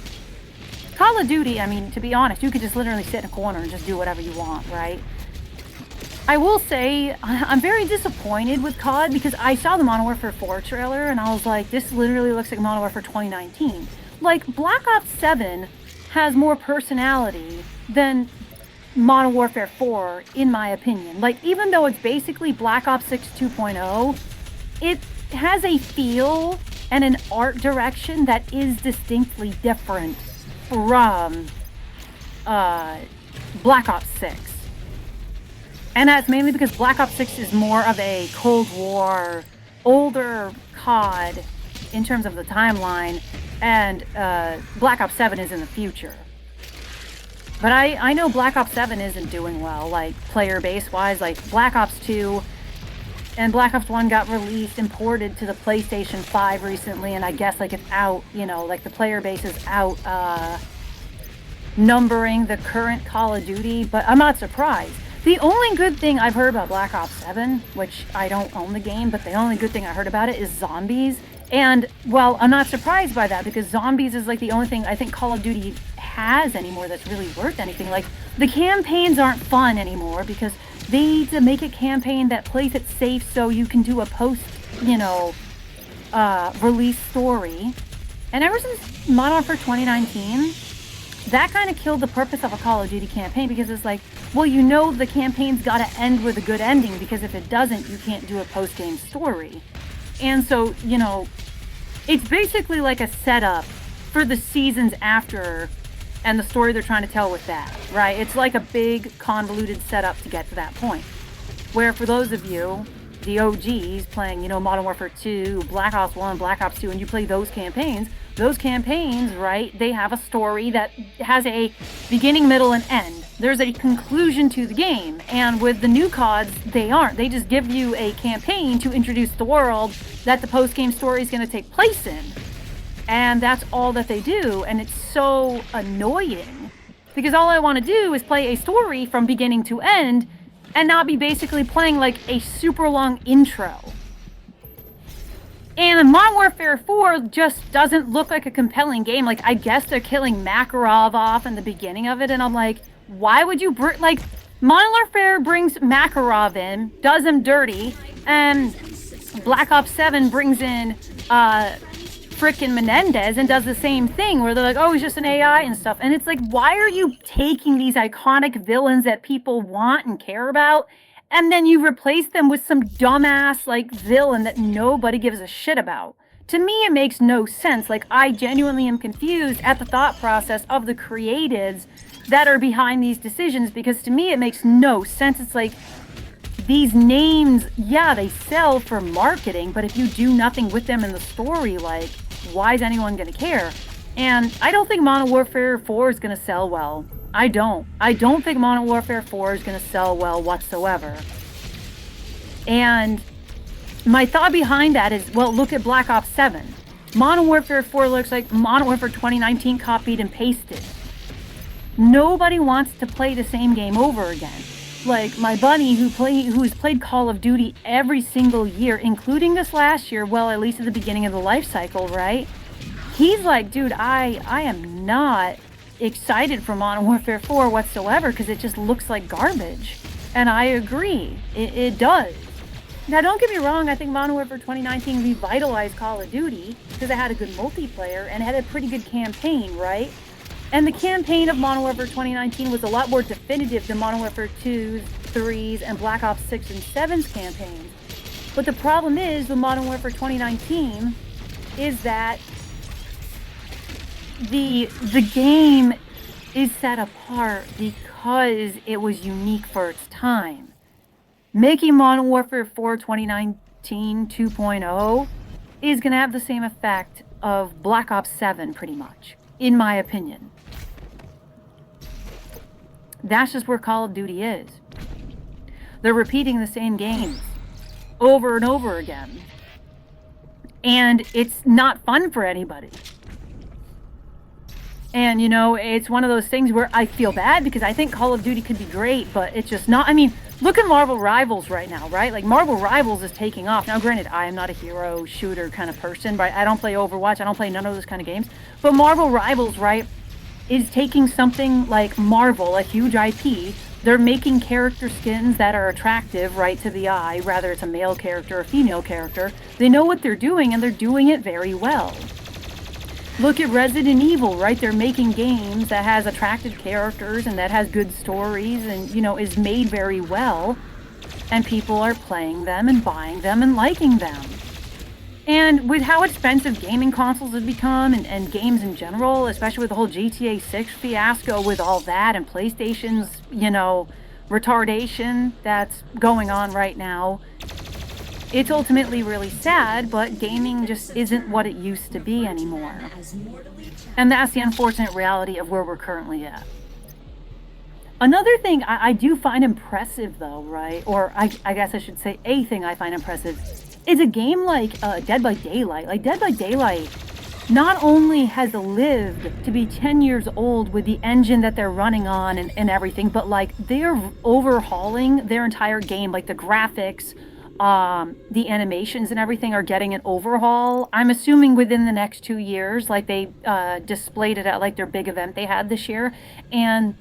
Call of Duty, I mean, to be honest, you could just literally sit in a corner and just do whatever you want, right? I will say, I'm very disappointed with COD because I saw the Modern Warfare 4 trailer and I was like, this literally looks like Modern Warfare 2019. Like, Black Ops 7 has more personality than Modern Warfare 4, in my opinion. Like, even though it's basically Black Ops 6 2.0, it has a feel and an art direction that is distinctly different from Black Ops 6. And that's mainly because Black Ops 6 is more of a Cold War, older COD in terms of the timeline, and Black Ops 7 is in the future. But I know Black Ops 7 isn't doing well, like, player base-wise. Like, Black Ops 2 and Black Ops 1 got released, imported to the PlayStation 5 recently, and I guess, like, it's out, like, the player base is out numbering the current Call of Duty, but I'm not surprised. The only good thing I've heard about Black Ops 7, which I don't own the game, but the only good thing I heard about it is zombies. And, well, I'm not surprised by that, because zombies is, like, the only thing I think Call of Duty has anymore that's really worth anything. Like, the campaigns aren't fun anymore, because they need to make a campaign that plays it safe so you can do a post, release story. And ever since Modern Warfare 2019, that kind of killed the purpose of a Call of Duty campaign, because it's like, well, the campaign's got to end with a good ending, because if it doesn't, you can't do a post-game story. And so, it's basically like a setup for the seasons after and the story they're trying to tell with that, right? It's like a big convoluted setup to get to that point. Where for those of you, the OGs, playing, Modern Warfare 2, Black Ops 1, Black Ops 2, and you play those campaigns, right, they have a story that has a beginning, middle, and end. There's a conclusion to the game. And with the new CODs, they aren't. They just give you a campaign to introduce the world that the post-game story is going to take place in. And that's all that they do. And it's so annoying. Because all I want to do is play a story from beginning to end and not be basically playing like a super long intro. And Modern Warfare 4 just doesn't look like a compelling game. Like, I guess they're killing Makarov off in the beginning of it, and I'm like, why would you like, Modern Warfare brings Makarov in, does him dirty, and Black Ops 7 brings in, frickin' Menendez and does the same thing, where they're like, oh, he's just an AI and stuff. And it's like, why are you taking these iconic villains that people want and care about, and then you replace them with some dumbass, like, villain that nobody gives a shit about? To me, it makes no sense. Like, I genuinely am confused at the thought process of the creatives that are behind these decisions, because to me, it makes no sense. It's like, these names, yeah, they sell for marketing, but if you do nothing with them in the story, like, why is anyone going to care? And I don't think Modern Warfare 4 is going to sell well. I don't think Modern Warfare 4 is going to sell well whatsoever. And my thought behind that is, well, look at Black Ops 7. Modern Warfare 4 looks like Modern Warfare 2019 copied and pasted. Nobody wants to play the same game over again. Like, my buddy who's played Call of Duty every single year, including this last year, well, at least at the beginning of the life cycle, right? He's like, dude, I am not excited for Modern Warfare 4 whatsoever, because it just looks like garbage. And I agree, it does. Now, don't get me wrong, I think Modern Warfare 2019 revitalized Call of Duty, because it had a good multiplayer and had a pretty good campaign, right? And the campaign of Modern Warfare 2019 was a lot more definitive than Modern Warfare 2's, 3's, and Black Ops 6 and 7's campaigns. But the problem is, with Modern Warfare 2019, is that the game is set apart because it was unique for its time. Making Modern Warfare 4 2019 2.0 is going to have the same effect of Black Ops 7, pretty much, in my opinion. That's just where Call of Duty is. They're repeating the same games over and over again. And it's not fun for anybody. And, you know, it's one of those things where I feel bad, because I think Call of Duty could be great, but it's just not. I mean, look at Marvel Rivals right now, right? Like, Marvel Rivals is taking off. Now, granted, I am not a hero shooter kind of person, right? I don't play Overwatch. I don't play none of those kind of games. But Marvel Rivals, right, is taking something like Marvel, a huge IP. They're making character skins that are attractive, right, to the eye, whether it's a male character or a female character. They know what they're doing, and they're doing it very well. Look at Resident Evil, right? They're making games that has attractive characters and that has good stories and, you know, is made very well. And people are playing them and buying them and liking them. And with how expensive gaming consoles have become, and games in general, especially with the whole GTA 6 fiasco with all that, and PlayStation's, you know, retardation that's going on right now, it's ultimately really sad, but gaming just isn't what it used to be anymore. And that's the unfortunate reality of where we're currently at. Another thing I do find impressive, though, right? Or I guess I should say a thing I find impressive is a game like Dead by Daylight. Like, Dead by Daylight not only has lived to be 10 years old with the engine that they're running on and everything, but, like, they're overhauling their entire game. Like, the graphics, the animations and everything are getting an overhaul. I'm assuming within the next 2 years, like they displayed it at like their big event they had this year. And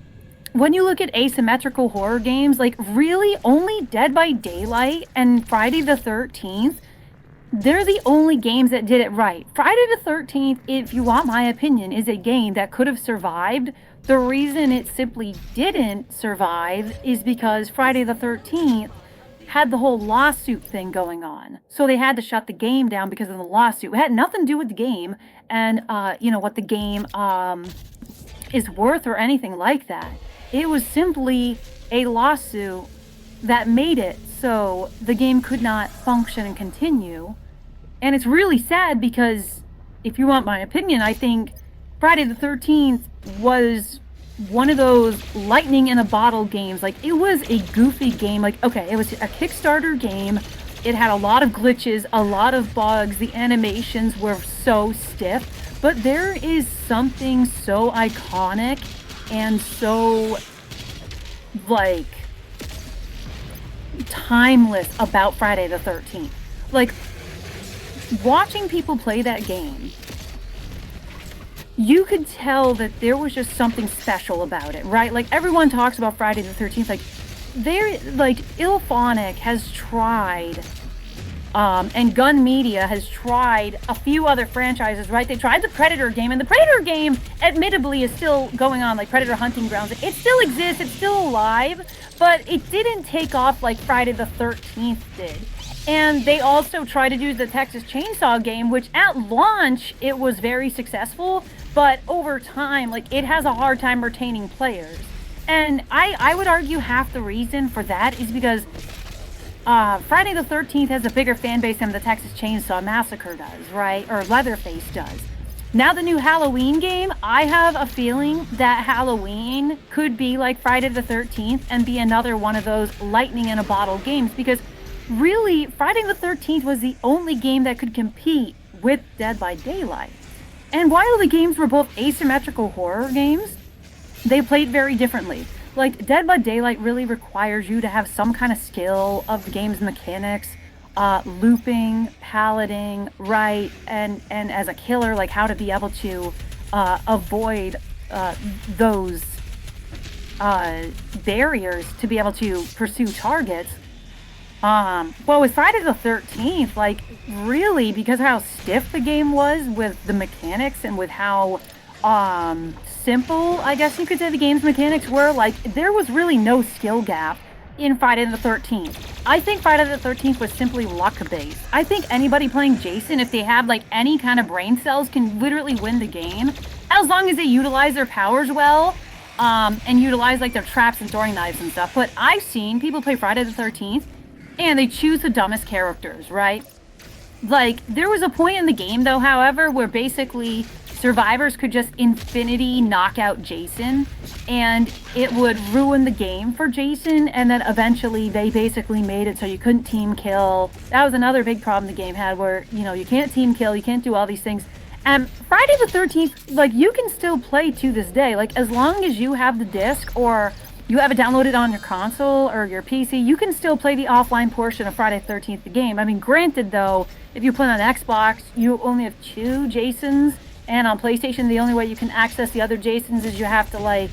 when you look at asymmetrical horror games, like really only Dead by Daylight and Friday the 13th, they're the only games that did it right. Friday the 13th, if you want my opinion, is a game that could have survived. The reason it simply didn't survive is because Friday the 13th had the whole lawsuit thing going on. So they had to shut the game down because of the lawsuit. It had nothing to do with the game and, you know, what the game is worth or anything like that. It was simply a lawsuit that made it so the game could not function and continue. And it's really sad because, if you want my opinion, I think Friday the 13th was one of those lightning in a bottle games. Like, it was a goofy game. Like, okay, it was a Kickstarter game. It had a lot of glitches, a lot of bugs. The animations were so stiff. But there is something so iconic and so, like, timeless about Friday the 13th. Like, watching people play that game, you could tell that there was just something special about it, right? Like, everyone talks about Friday the 13th, like, Ilphonic has tried, and Gun Media has tried a few other franchises, right? They tried the Predator game, and the Predator game, admittedly, is still going on, like Predator Hunting Grounds. It still exists, it's still alive, but it didn't take off like Friday the 13th did. And they also tried to do the Texas Chainsaw game, which at launch, it was very successful, but over time, like, it has a hard time retaining players. And I would argue half the reason for that is because Friday the 13th has a bigger fan base than the Texas Chainsaw Massacre does, right? Or Leatherface does. Now the new Halloween game, I have a feeling that Halloween could be like Friday the 13th and be another one of those lightning in a bottle games, because really, Friday the 13th was the only game that could compete with Dead by Daylight. And while the games were both asymmetrical horror games, they played very differently. Like, Dead by Daylight really requires you to have some kind of skill of the game's mechanics, looping, paletting, right, and as a killer, like how to be able to avoid those barriers to be able to pursue targets. Well, with Friday the 13th, like, really, because of how stiff the game was with the mechanics and with how simple, I guess you could say, the game's mechanics were, like, there was really no skill gap in Friday the 13th. I think Friday the 13th was simply luck-based. I think anybody playing Jason, if they have, like, any kind of brain cells, can literally win the game, as long as they utilize their powers well, and utilize, like, their traps and throwing knives and stuff. But I've seen people play Friday the 13th, and they choose the dumbest characters, right? Like, there was a point in the game, though, however, where basically survivors could just infinity knock out Jason, and it would ruin the game for Jason, and then eventually they basically made it so you couldn't team kill. That was another big problem the game had, where, you know, you can't team kill, you can't do all these things. And Friday the 13th, like, you can still play to this day. Like, as long as you have the disc, or you have it downloaded on your console or your PC, you can still play the offline portion of Friday the 13th, the game. I mean, granted, though, if you play on Xbox, you only have 2 Jasons, and on PlayStation, the only way you can access the other Jasons is you have to, like,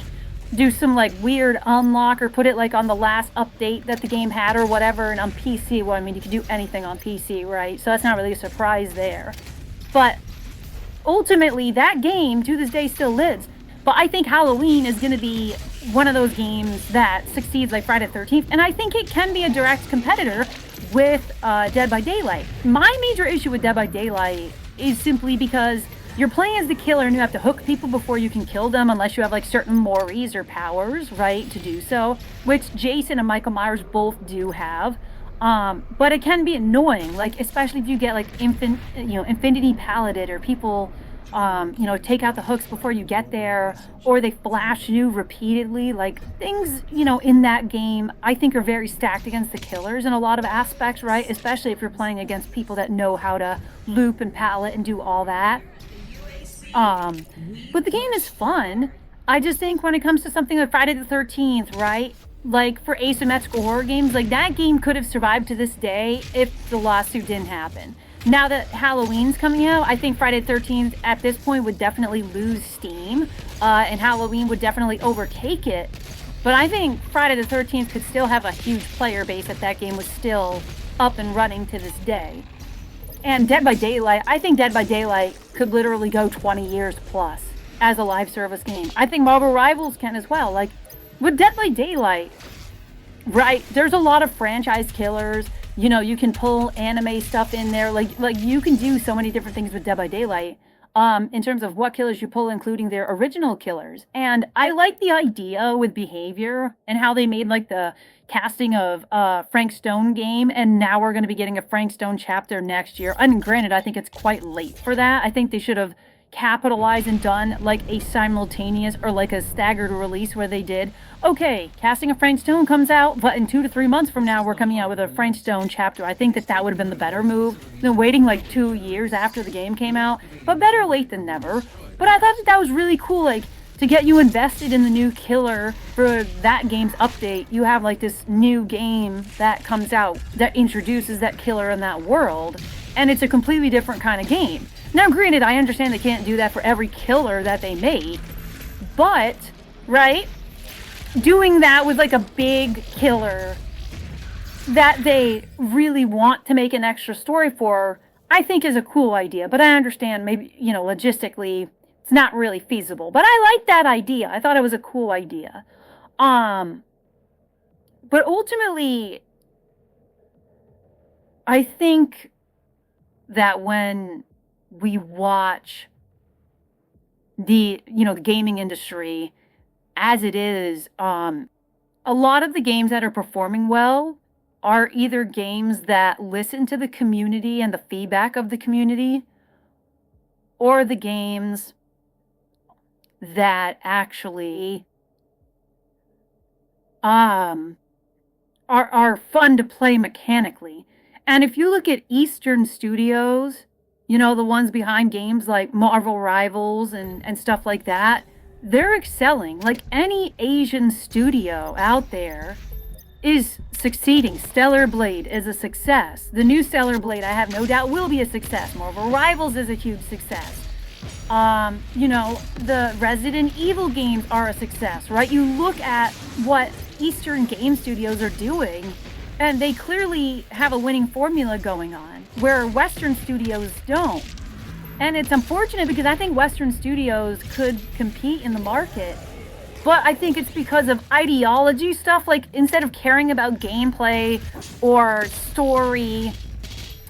do some, like, weird unlock or put it, like, on the last update that the game had or whatever. And on PC, well, I mean, you can do anything on PC, right? So that's not really a surprise there. But ultimately, that game, to this day, still lives. But I think Halloween is going to be one of those games that succeeds like Friday the 13th, and I think it can be a direct competitor with Dead by Daylight. My major issue with Dead by Daylight is simply because you're playing as the killer and you have to hook people before you can kill them, unless you have, like, certain mores or powers, right, to do so, which Jason and Michael Myers both do have. But it can be annoying, like, especially if you get, like, infinity paletted, or people take out the hooks before you get there, or they flash you repeatedly. Like, things, in that game, I think are very stacked against the killers in a lot of aspects, right? Especially if you're playing against people that know how to loop and palette and do all that. But the game is fun. I just think when it comes to something like Friday the 13th, right? Like, for asymmetrical horror games, like, that game could have survived to this day if the lawsuit didn't happen. Now that Halloween's coming out, I think Friday the 13th at this point would definitely lose steam, and Halloween would definitely overtake it. But I think Friday the 13th could still have a huge player base if that game was still up and running to this day. And Dead by Daylight, I think Dead by Daylight could literally go 20 years plus as a live service game. I think Marvel Rivals can as well. Like, with Dead by Daylight, right, there's a lot of franchise killers. You can pull anime stuff in there. Like you can do so many different things with Dead by Daylight in terms of what killers you pull, including their original killers. And I like the idea with Behavior and how they made, like, the casting of Frank Stone game, and now we're going to be getting a Frank Stone chapter next year. And granted, I think it's quite late for that. I think they should have capitalized and done, like, a simultaneous or, like, a staggered release where they did, okay, casting of Frank Stone comes out, but in 2 to 3 months from now, we're coming out with a Frank Stone chapter. I think that would have been the better move than waiting, like, 2 years after the game came out. But better late than never. But I thought that was really cool, like, to get you invested in the new killer for that game's update. You have, like, this new game that comes out that introduces that killer in that world. And it's a completely different kind of game. Now, granted, I understand they can't do that for every killer that they make, but, right? Doing that with like a big killer that they really want to make an extra story for, I think is a cool idea. But I understand maybe, you know, logistically, it's not really feasible. But I like that idea. I thought it was a cool idea. But ultimately, I think that when we watch the gaming industry as it is, a lot of the games that are performing well are either games that listen to the community and the feedback of the community, or the games that actually are fun to play mechanically. And if you look at Eastern Studios, you know, the ones behind games like Marvel Rivals and stuff like that, they're excelling. Like any Asian studio out there is succeeding. Stellar Blade is a success. The new Stellar Blade, I have no doubt, will be a success. Marvel Rivals is a huge success. You know, the Resident Evil games are a success, right? You look at what Eastern game studios are doing, and they clearly have a winning formula going on, where Western studios don't. And it's unfortunate because I think Western studios could compete in the market, but I think it's because of ideology stuff. Like, instead of caring about gameplay or story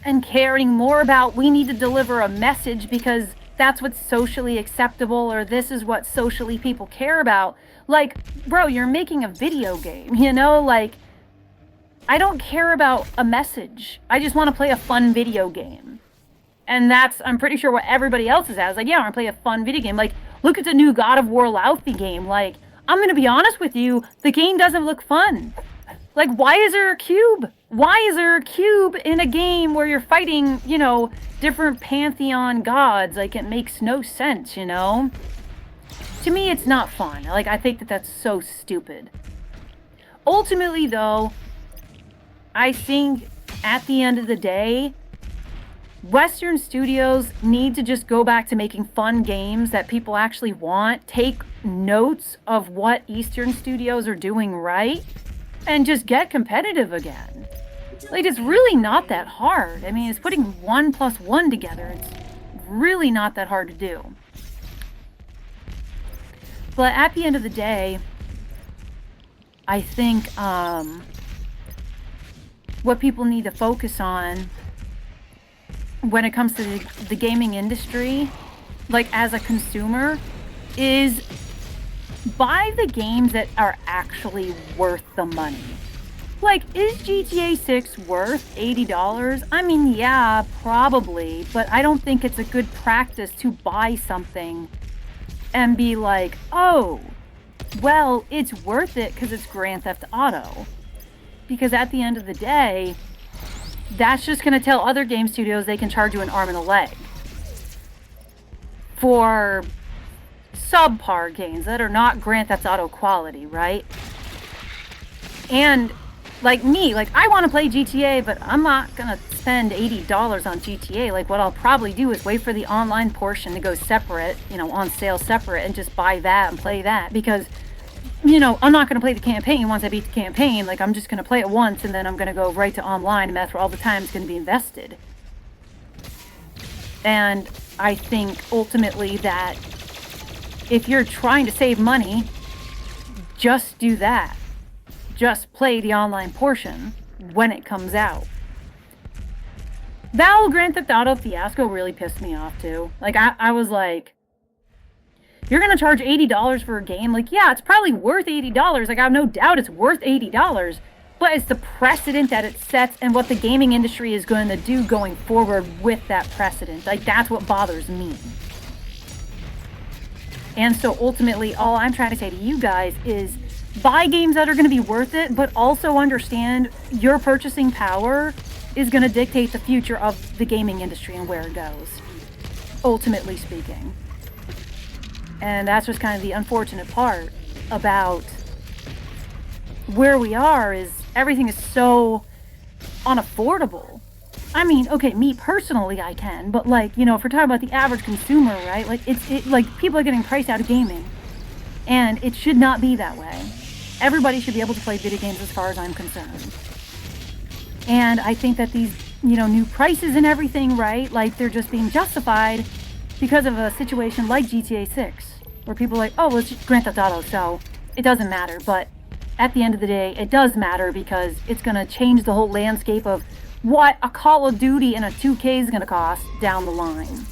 and caring more about, we need to deliver a message because that's what's socially acceptable, or this is what socially people care about. Like, bro, you're making a video game, you know? Like, I don't care about a message. I just want to play a fun video game. And that's, I'm pretty sure, what everybody else is at. It's like, yeah, I want to play a fun video game. Like, look at the new God of War Laufey game. Like, I'm going to be honest with you, the game doesn't look fun. Like, why is there a cube? Why is there a cube in a game where you're fighting, you know, different pantheon gods? Like, it makes no sense, you know? To me, it's not fun. Like, I think that that's so stupid. Ultimately, though, I think at the end of the day, Western studios need to just go back to making fun games that people actually want, take notes of what Eastern studios are doing right, and just get competitive again. Like, it's really not that hard. I mean, it's putting 1 + 1 together. It's really not that hard to do. But at the end of the day, I think what people need to focus on when it comes to the gaming industry, like as a consumer, is buy the games that are actually worth the money. Like, is GTA 6 worth $80? I mean, yeah, probably, but I don't think it's a good practice to buy something and be like, oh, well, it's worth it because it's Grand Theft Auto. Because at the end of the day, that's just going to tell other game studios they can charge you an arm and a leg for subpar games that are not Grand Theft Auto quality, right? And like me, like, I want to play GTA, but I'm not going to spend $80 on GTA. Like, what I'll probably do is wait for the online portion to go separate, you know, on sale separate, and just buy that and play that, because, you know, I'm not going to play the campaign once I beat the campaign. Like, I'm just going to play it once, and then I'm going to go right to online, and that's where all the time is going to be invested. And I think, ultimately, that if you're trying to save money, just do that. Just play the online portion when it comes out. That whole Grand Theft Auto fiasco really pissed me off, too. Like, I was like, you're going to charge $80 for a game? Like, yeah, it's probably worth $80. Like, I have no doubt it's worth $80. But it's the precedent that it sets and what the gaming industry is going to do going forward with that precedent. Like, that's what bothers me. And so, ultimately, all I'm trying to say to you guys is buy games that are going to be worth it, but also understand your purchasing power is going to dictate the future of the gaming industry and where it goes, ultimately speaking. And that's just kind of the unfortunate part about where we are, is everything is so unaffordable. I mean, okay, me personally, I can, but like, you know, if we're talking about the average consumer, right? Like, like people are getting priced out of gaming, and it should not be that way. Everybody should be able to play video games, as far as I'm concerned. And I think that these, you know, new prices and everything, right? Like, they're just being justified because of a situation like GTA 6, where people are like, oh, well, it's just Grand Theft Auto, so it doesn't matter. But at the end of the day, it does matter, because it's going to change the whole landscape of what a Call of Duty and a 2K is going to cost down the line.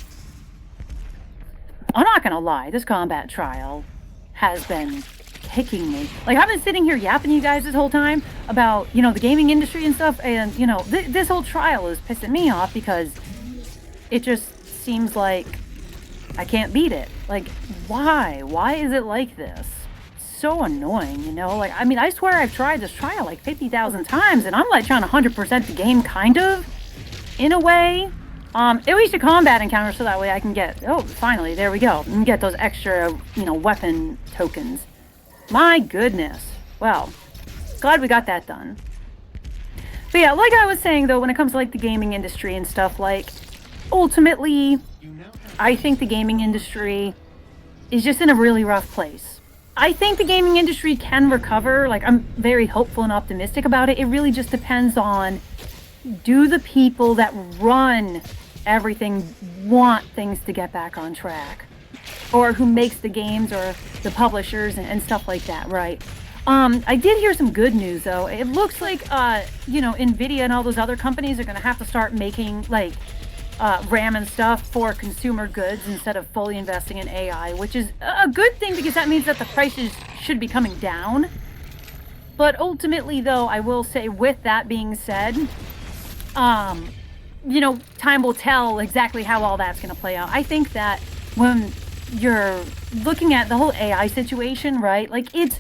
I'm not going to lie, this combat trial has been kicking me. Like, I've been sitting here yapping to you guys this whole time about, you know, the gaming industry and stuff, and, you know, this whole trial is pissing me off, because it just seems like I can't beat it. Like, why? Why is it like this? So annoying, you know? Like, I mean, I swear I've tried this trial like 50,000 times, and I'm like trying to 100% the game, kind of, in a way. At least a combat encounter, so that way I can get, oh, finally, there we go, and get those extra, you know, weapon tokens. My goodness. Well, glad we got that done. But yeah, like I was saying, though, when it comes to like the gaming industry and stuff, like, ultimately, I think the gaming industry is just in a really rough place. I think the gaming industry can recover. Like, I'm very hopeful and optimistic about it. It really just depends on, do the people that run everything want things to get back on track? Or who makes the games, or the publishers and stuff like that, right? I did hear some good news, though. It looks like, you know, NVIDIA and all those other companies are going to have to start making, like, RAM and stuff for consumer goods instead of fully investing in AI, which is a good thing, because that means that the prices should be coming down. But ultimately, though, I will say, with that being said, you know, time will tell exactly how all that's going to play out. I think that when you're looking at the whole AI situation, right, like, it's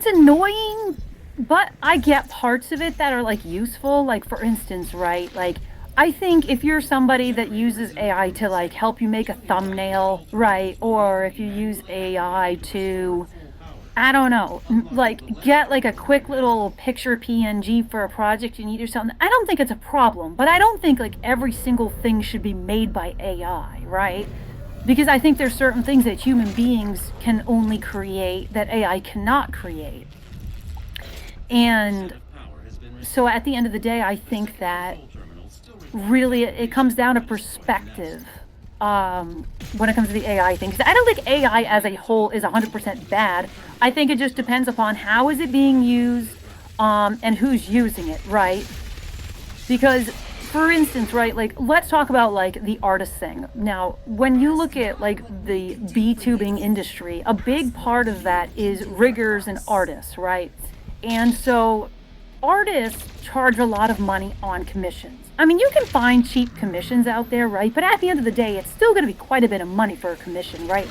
annoying, but I get parts of it that are, like, useful. Like, for instance, right, like, I think if you're somebody that uses AI to, like, help you make a thumbnail, right, or if you use AI to, I don't know, like, get, like, a quick little picture PNG for a project you need or something, I don't think it's a problem. But I don't think, like, every single thing should be made by AI, right? Because I think there's certain things that human beings can only create that AI cannot create. And so at the end of the day, I think that really it comes down to perspective when it comes to the AI thing. Because I don't think AI as a whole is 100% bad. I think it just depends upon how is it being used, and who's using it, right? Because, for instance, right, like, let's talk about, like, the artist thing. Now, when you look at, like, the VTubing industry, a big part of that is riggers and artists, right? And so artists charge a lot of money on commissions. I mean, you can find cheap commissions out there, right? But at the end of the day, it's still going to be quite a bit of money for a commission, right?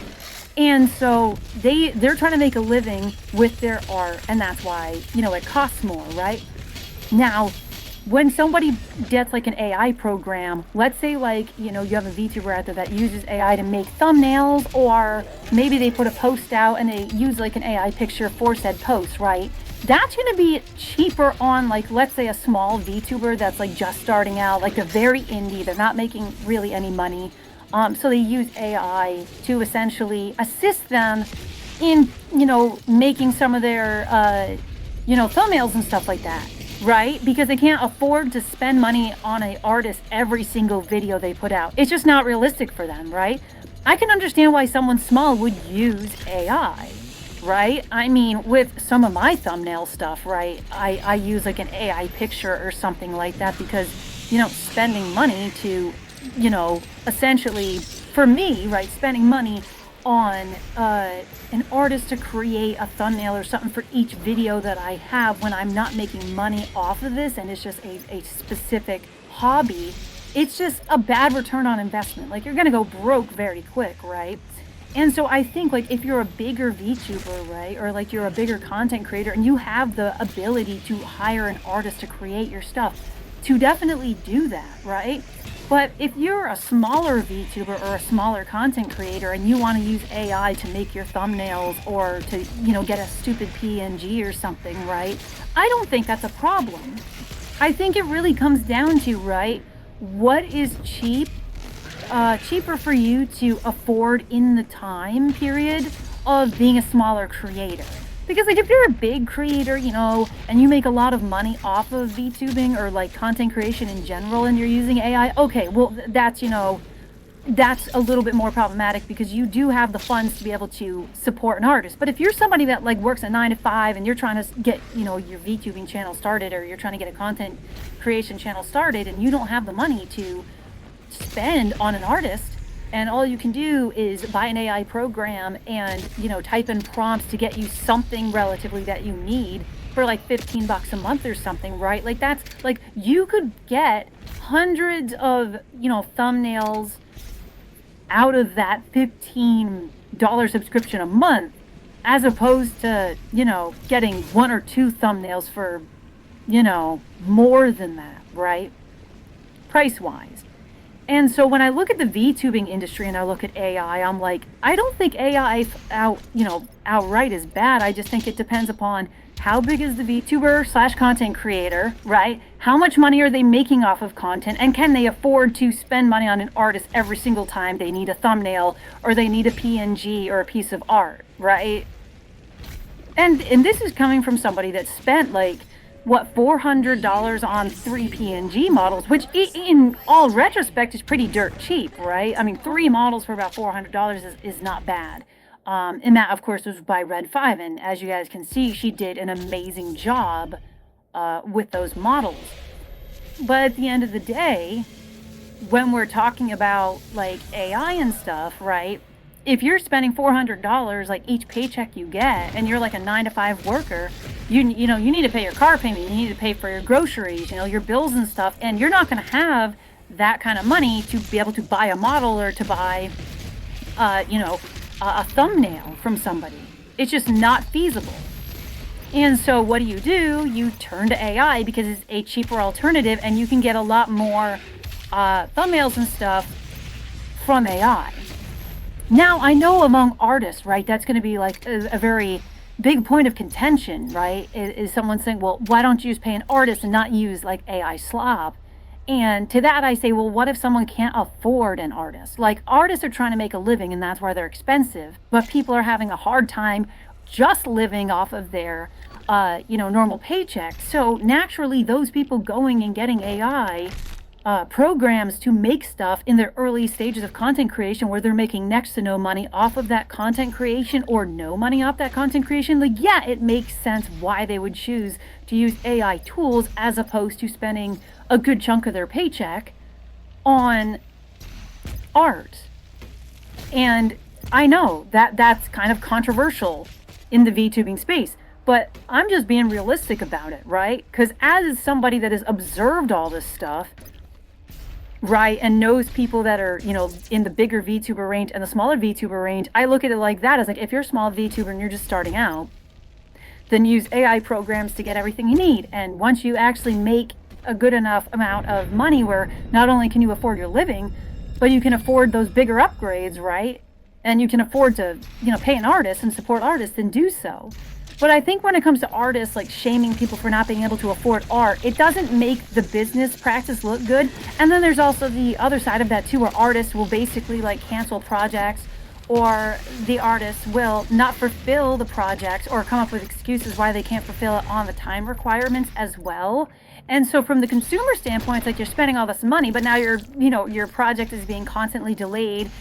And so they're trying to make a living with their art, and that's why, you know, it costs more, right? Now, when somebody gets, like, an AI program, let's say, like, you know, you have a VTuber out there that uses AI to make thumbnails, or maybe they put a post out and they use, like, an AI picture for said post, right? That's going to be cheaper on, like, let's say a small VTuber that's, like, just starting out, like, they're very indie, they're not making really any money. So they use AI to essentially assist them in, you know, making some of their, you know, thumbnails and stuff like that, right? Because they can't afford to spend money on an artist every single video they put out. It's just not realistic for them, right? I can understand why someone small would use AI, right? I mean, with some of my thumbnail stuff, right, I use, like, an AI picture or something like that, because, you know, spending money to, you know, essentially, for me, right, spending money on an artist to create a thumbnail or something for each video that I have when I'm not making money off of this, and it's just a specific hobby, it's just a bad return on investment. Like, you're gonna go broke very quick, right? And so I think, like, if you're a bigger VTuber, right, or, like, you're a bigger content creator and you have the ability to hire an artist to create your stuff, to definitely do that, right? But if you're a smaller VTuber or a smaller content creator and you want to use AI to make your thumbnails or to, you know, get a stupid PNG or something, right? I don't think that's a problem. I think it really comes down to, right, what is cheaper for you to afford in the time period of being a smaller creator. Because like if you're a big creator, you know, and you make a lot of money off of VTubing or like content creation in general and you're using AI, okay, well that's, you know, that's a little bit more problematic because you do have the funds to be able to support an artist. But if you're somebody that like works a 9 to 5 and you're trying to get, you know, your VTubing channel started, or you're trying to get a content creation channel started and you don't have the money to spend on an artist, and all you can do is buy an AI program and, you know, type in prompts to get you something relatively that you need for like $15 a month or something, right? Like that's like, you could get hundreds of, you know, thumbnails out of that $15 subscription a month, as opposed to, you know, getting 1 or 2 thumbnails for, you know, more than that, right? Price wise. And so when I look at the VTubing industry and I look at AI, I'm like, I don't think AI outright is bad. I just think it depends upon how big is the VTuber / content creator, right? How much money are they making off of content? And can they afford to spend money on an artist every single time they need a thumbnail or they need a PNG or a piece of art, right? And this is coming from somebody that spent like, what, $400 on 3 PNG models, which in all retrospect is pretty dirt cheap, right? I mean, 3 models for about $400 is not bad. And that, of course, was by Red 5. And as you guys can see, she did an amazing job with those models. But at the end of the day, when we're talking about like AI and stuff, right? If you're spending $400 like each paycheck you get, and you're like a 9 to 5 worker, you know, you need to pay your car payment, you need to pay for your groceries, you know, your bills and stuff, and you're not going to have that kind of money to be able to buy a model or to buy, you know, a thumbnail from somebody. It's just not feasible. And so what do? You turn to AI because it's a cheaper alternative, and you can get a lot more thumbnails and stuff from AI. Now, I know among artists, right, that's going to be like a very big point of contention, right, is someone saying, well, why don't you just pay an artist and not use like AI slop? And to that I say, well, what if someone can't afford an artist? Like, artists are trying to make a living and that's why they're expensive, but people are having a hard time just living off of their, you know, normal paycheck. So naturally, those people going and getting AI programs to make stuff in their early stages of content creation where they're making next to no money off of that content creation or no money off that content creation, like, yeah, it makes sense why they would choose to use AI tools as opposed to spending a good chunk of their paycheck on art. And I know that that's kind of controversial in the VTubing space, but I'm just being realistic about it, right? Because as somebody that has observed all this stuff, right, and knows people that are, you know, in the bigger VTuber range and the smaller VTuber range, I look at it like that, as like, if you're a small VTuber and you're just starting out, then use AI programs to get everything you need. And once you actually make a good enough amount of money where not only can you afford your living, but you can afford those bigger upgrades, right? And you can afford to, you know, pay an artist and support artists, then do so. But I think when it comes to artists, like shaming people for not being able to afford art, it doesn't make the business practice look good. And then there's also the other side of that too, where artists will basically like cancel projects, or the artists will not fulfill the projects or come up with excuses why they can't fulfill it on the time requirements as well. And so from the consumer standpoint, it's like you're spending all this money, but now your project is being constantly delayed,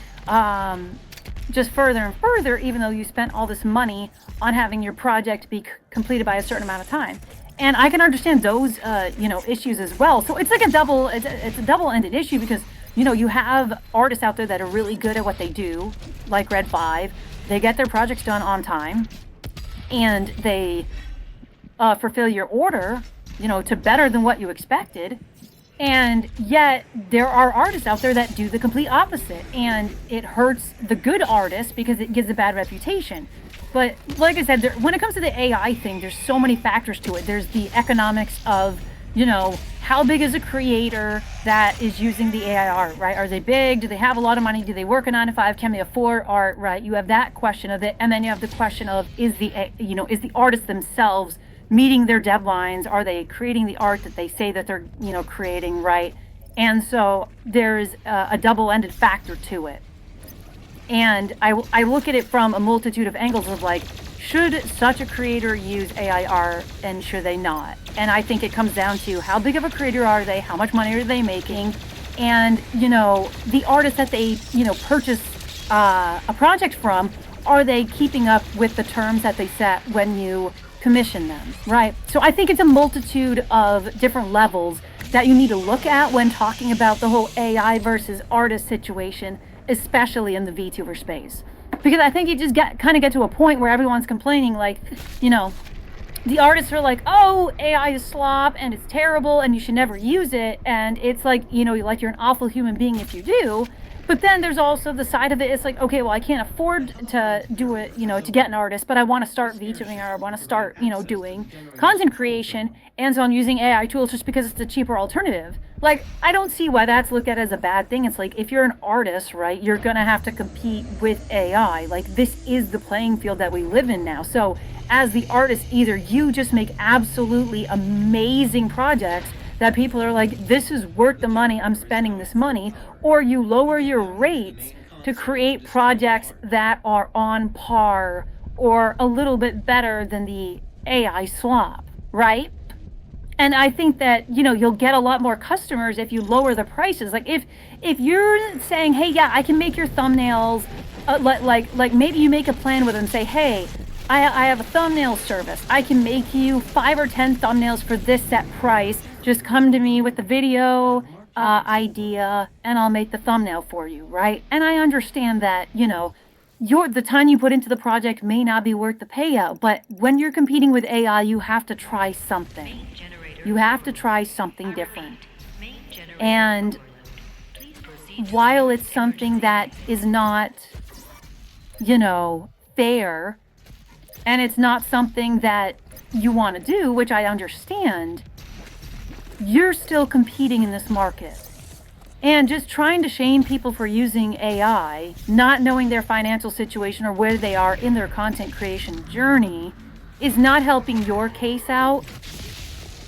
just further and further, even though you spent all this money on having your project be completed by a certain amount of time. And I can understand those, issues as well. So it's like it's a double-ended issue, because, you know, you have artists out there that are really good at what they do, like Red 5. They get their projects done on time, and they fulfill your order, you know, to better than what you expected. And yet there are artists out there that do the complete opposite, and it hurts the good artists because it gives a bad reputation. But like I said, when it comes to the AI thing, there's so many factors to it. There's the economics of, you know, how big is a creator that is using the AI art, right? Are they big? Do they have a lot of money? Do they work a 9 to 5? Can they afford art, right? You have that question of it. And then you have the question of, is the artist themselves meeting their deadlines? Are they creating the art that they say that they're, creating, right? And so there's a double-ended factor to it. And I look at it from a multitude of angles of like, should such a creator use AI art and should they not? And I think it comes down to how big of a creator are they? How much money are they making? And, the artists that they, purchase a project from, are they keeping up with the terms that they set when you commission them, right? So I think it's a multitude of different levels that you need to look at when talking about the whole AI versus artist situation, especially in the VTuber space. Because I think you just kind of get to a point where everyone's complaining, like, the artists are like, oh, AI is slop and it's terrible and you should never use it. And it's like, like you're an awful human being if you do. But then there's also the side of it. It's like, okay, well, I can't afford to do it, to get an artist, but I want to start VTubing or I want to start, doing content creation. And so I'm using AI tools just because it's a cheaper alternative. Like, I don't see why that's looked at as a bad thing. It's like, if you're an artist, right, you're going to have to compete with AI. Like, this is the playing field that we live in now. So as the artist, either you just make absolutely amazing projects that people are like, this is worth the money, I'm spending this money, or you lower your rates to create projects that are on par or a little bit better than the AI slop, right? And I think that, you'll get a lot more customers if you lower the prices. Like if you're saying, hey, yeah, I can make your thumbnails, like maybe you make a plan with them, say, hey, I have a thumbnail service. I can make you 5 or 10 thumbnails for this set price. Just come to me with the video idea and I'll make the thumbnail for you, right? And I understand that, the time you put into the project may not be worth the payout, but when you're competing with AI, you have to try something. You have to try something different. And while it's something that is not, fair, and it's not something that you want to do, which I understand, you're still competing in this market. And just trying to shame people for using AI, not knowing their financial situation or where they are in their content creation journey, is not helping your case out.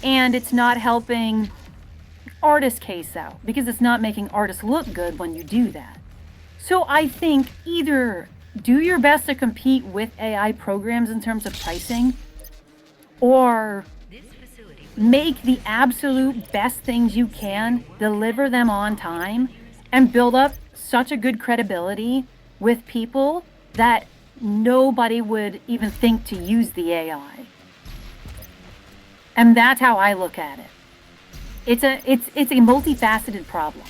And it's not helping artists' case out, because it's not making artists look good when you do that. So I think either do your best to compete with AI programs in terms of pricing, or make the absolute best things you can, deliver them on time, and build up such a good credibility with people that nobody would even think to use the AI. And that's how I look at it. It's a multifaceted problem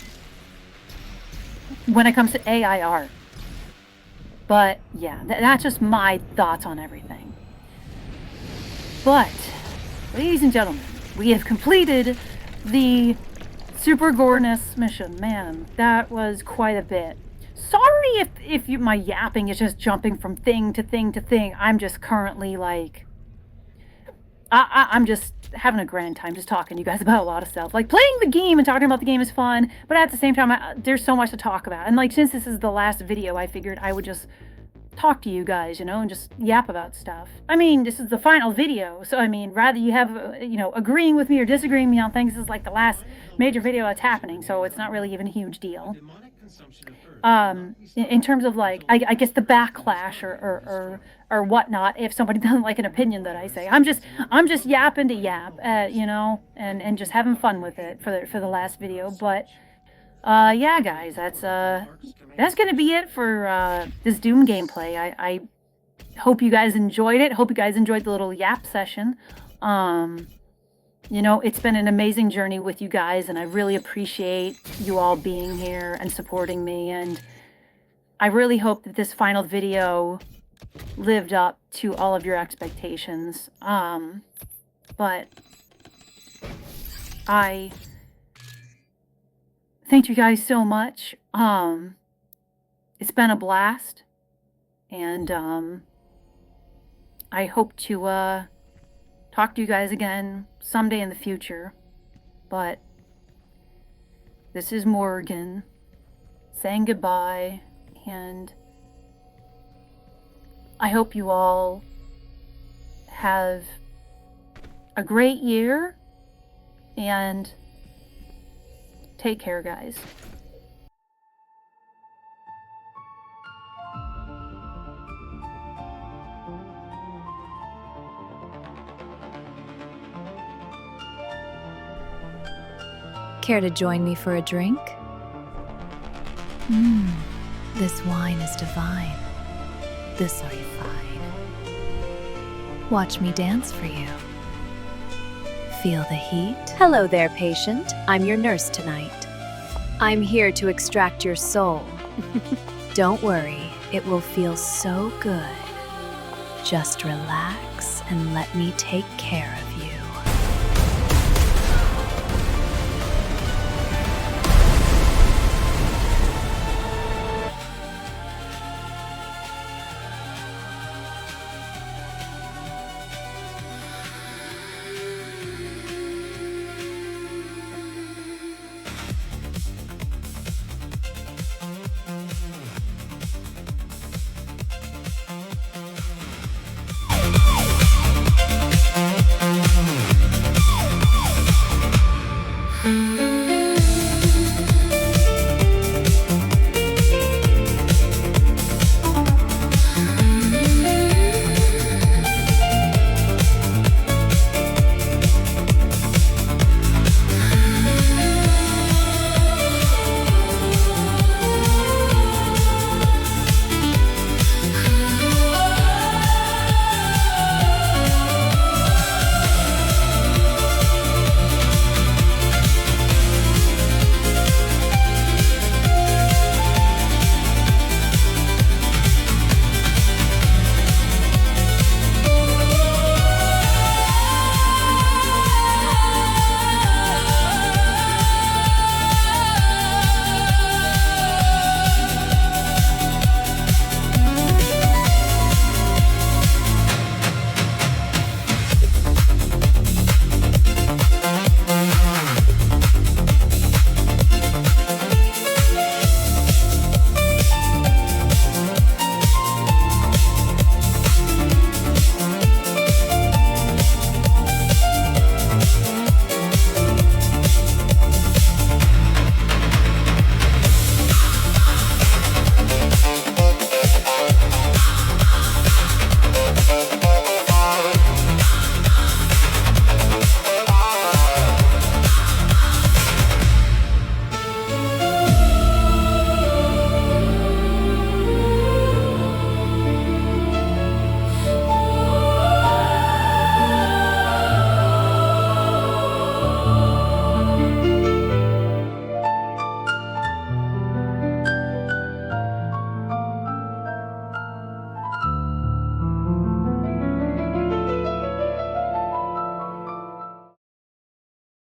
when it comes to AI art. But yeah, that's just my thoughts on everything. But, ladies and gentlemen, we have completed the Super Gorness mission. Man, that was quite a bit. Sorry if my yapping is just jumping from thing to thing to thing. I'm just currently like, I'm just having a grand time just talking to you guys about a lot of stuff. Like, playing the game and talking about the game is fun, but at the same time, there's so much to talk about. And like, since this is the last video, I figured I would just talk to you guys, and just yap about stuff. I mean, this is the final video, so I mean, rather you have, agreeing with me or disagreeing with me on things, this is like the last major video that's happening, so it's not really even a huge deal. In terms of like, I guess the backlash or whatnot, if somebody doesn't like an opinion that I say, I'm just yapping to yap, and just having fun with it for the last video. But yeah, guys, that's gonna be it for this Doom gameplay. I hope you guys enjoyed it. Hope you guys enjoyed the little yap session. It's been an amazing journey with you guys, and I really appreciate you all being here and supporting me. And I really hope that this final video lived up to all of your expectations. But I thank you guys so much. It's been a blast, and I hope to talk to you guys again someday in the future. But this is Morrigan saying goodbye, and I hope you all have a great year, and take care, guys. Care to join me for a drink? This wine is divine. This are you fine. Watch me dance for you. Feel the heat? Hello there, patient. I'm your nurse tonight. I'm here to extract your soul. Don't worry, it will feel so good. Just relax and let me take care of you.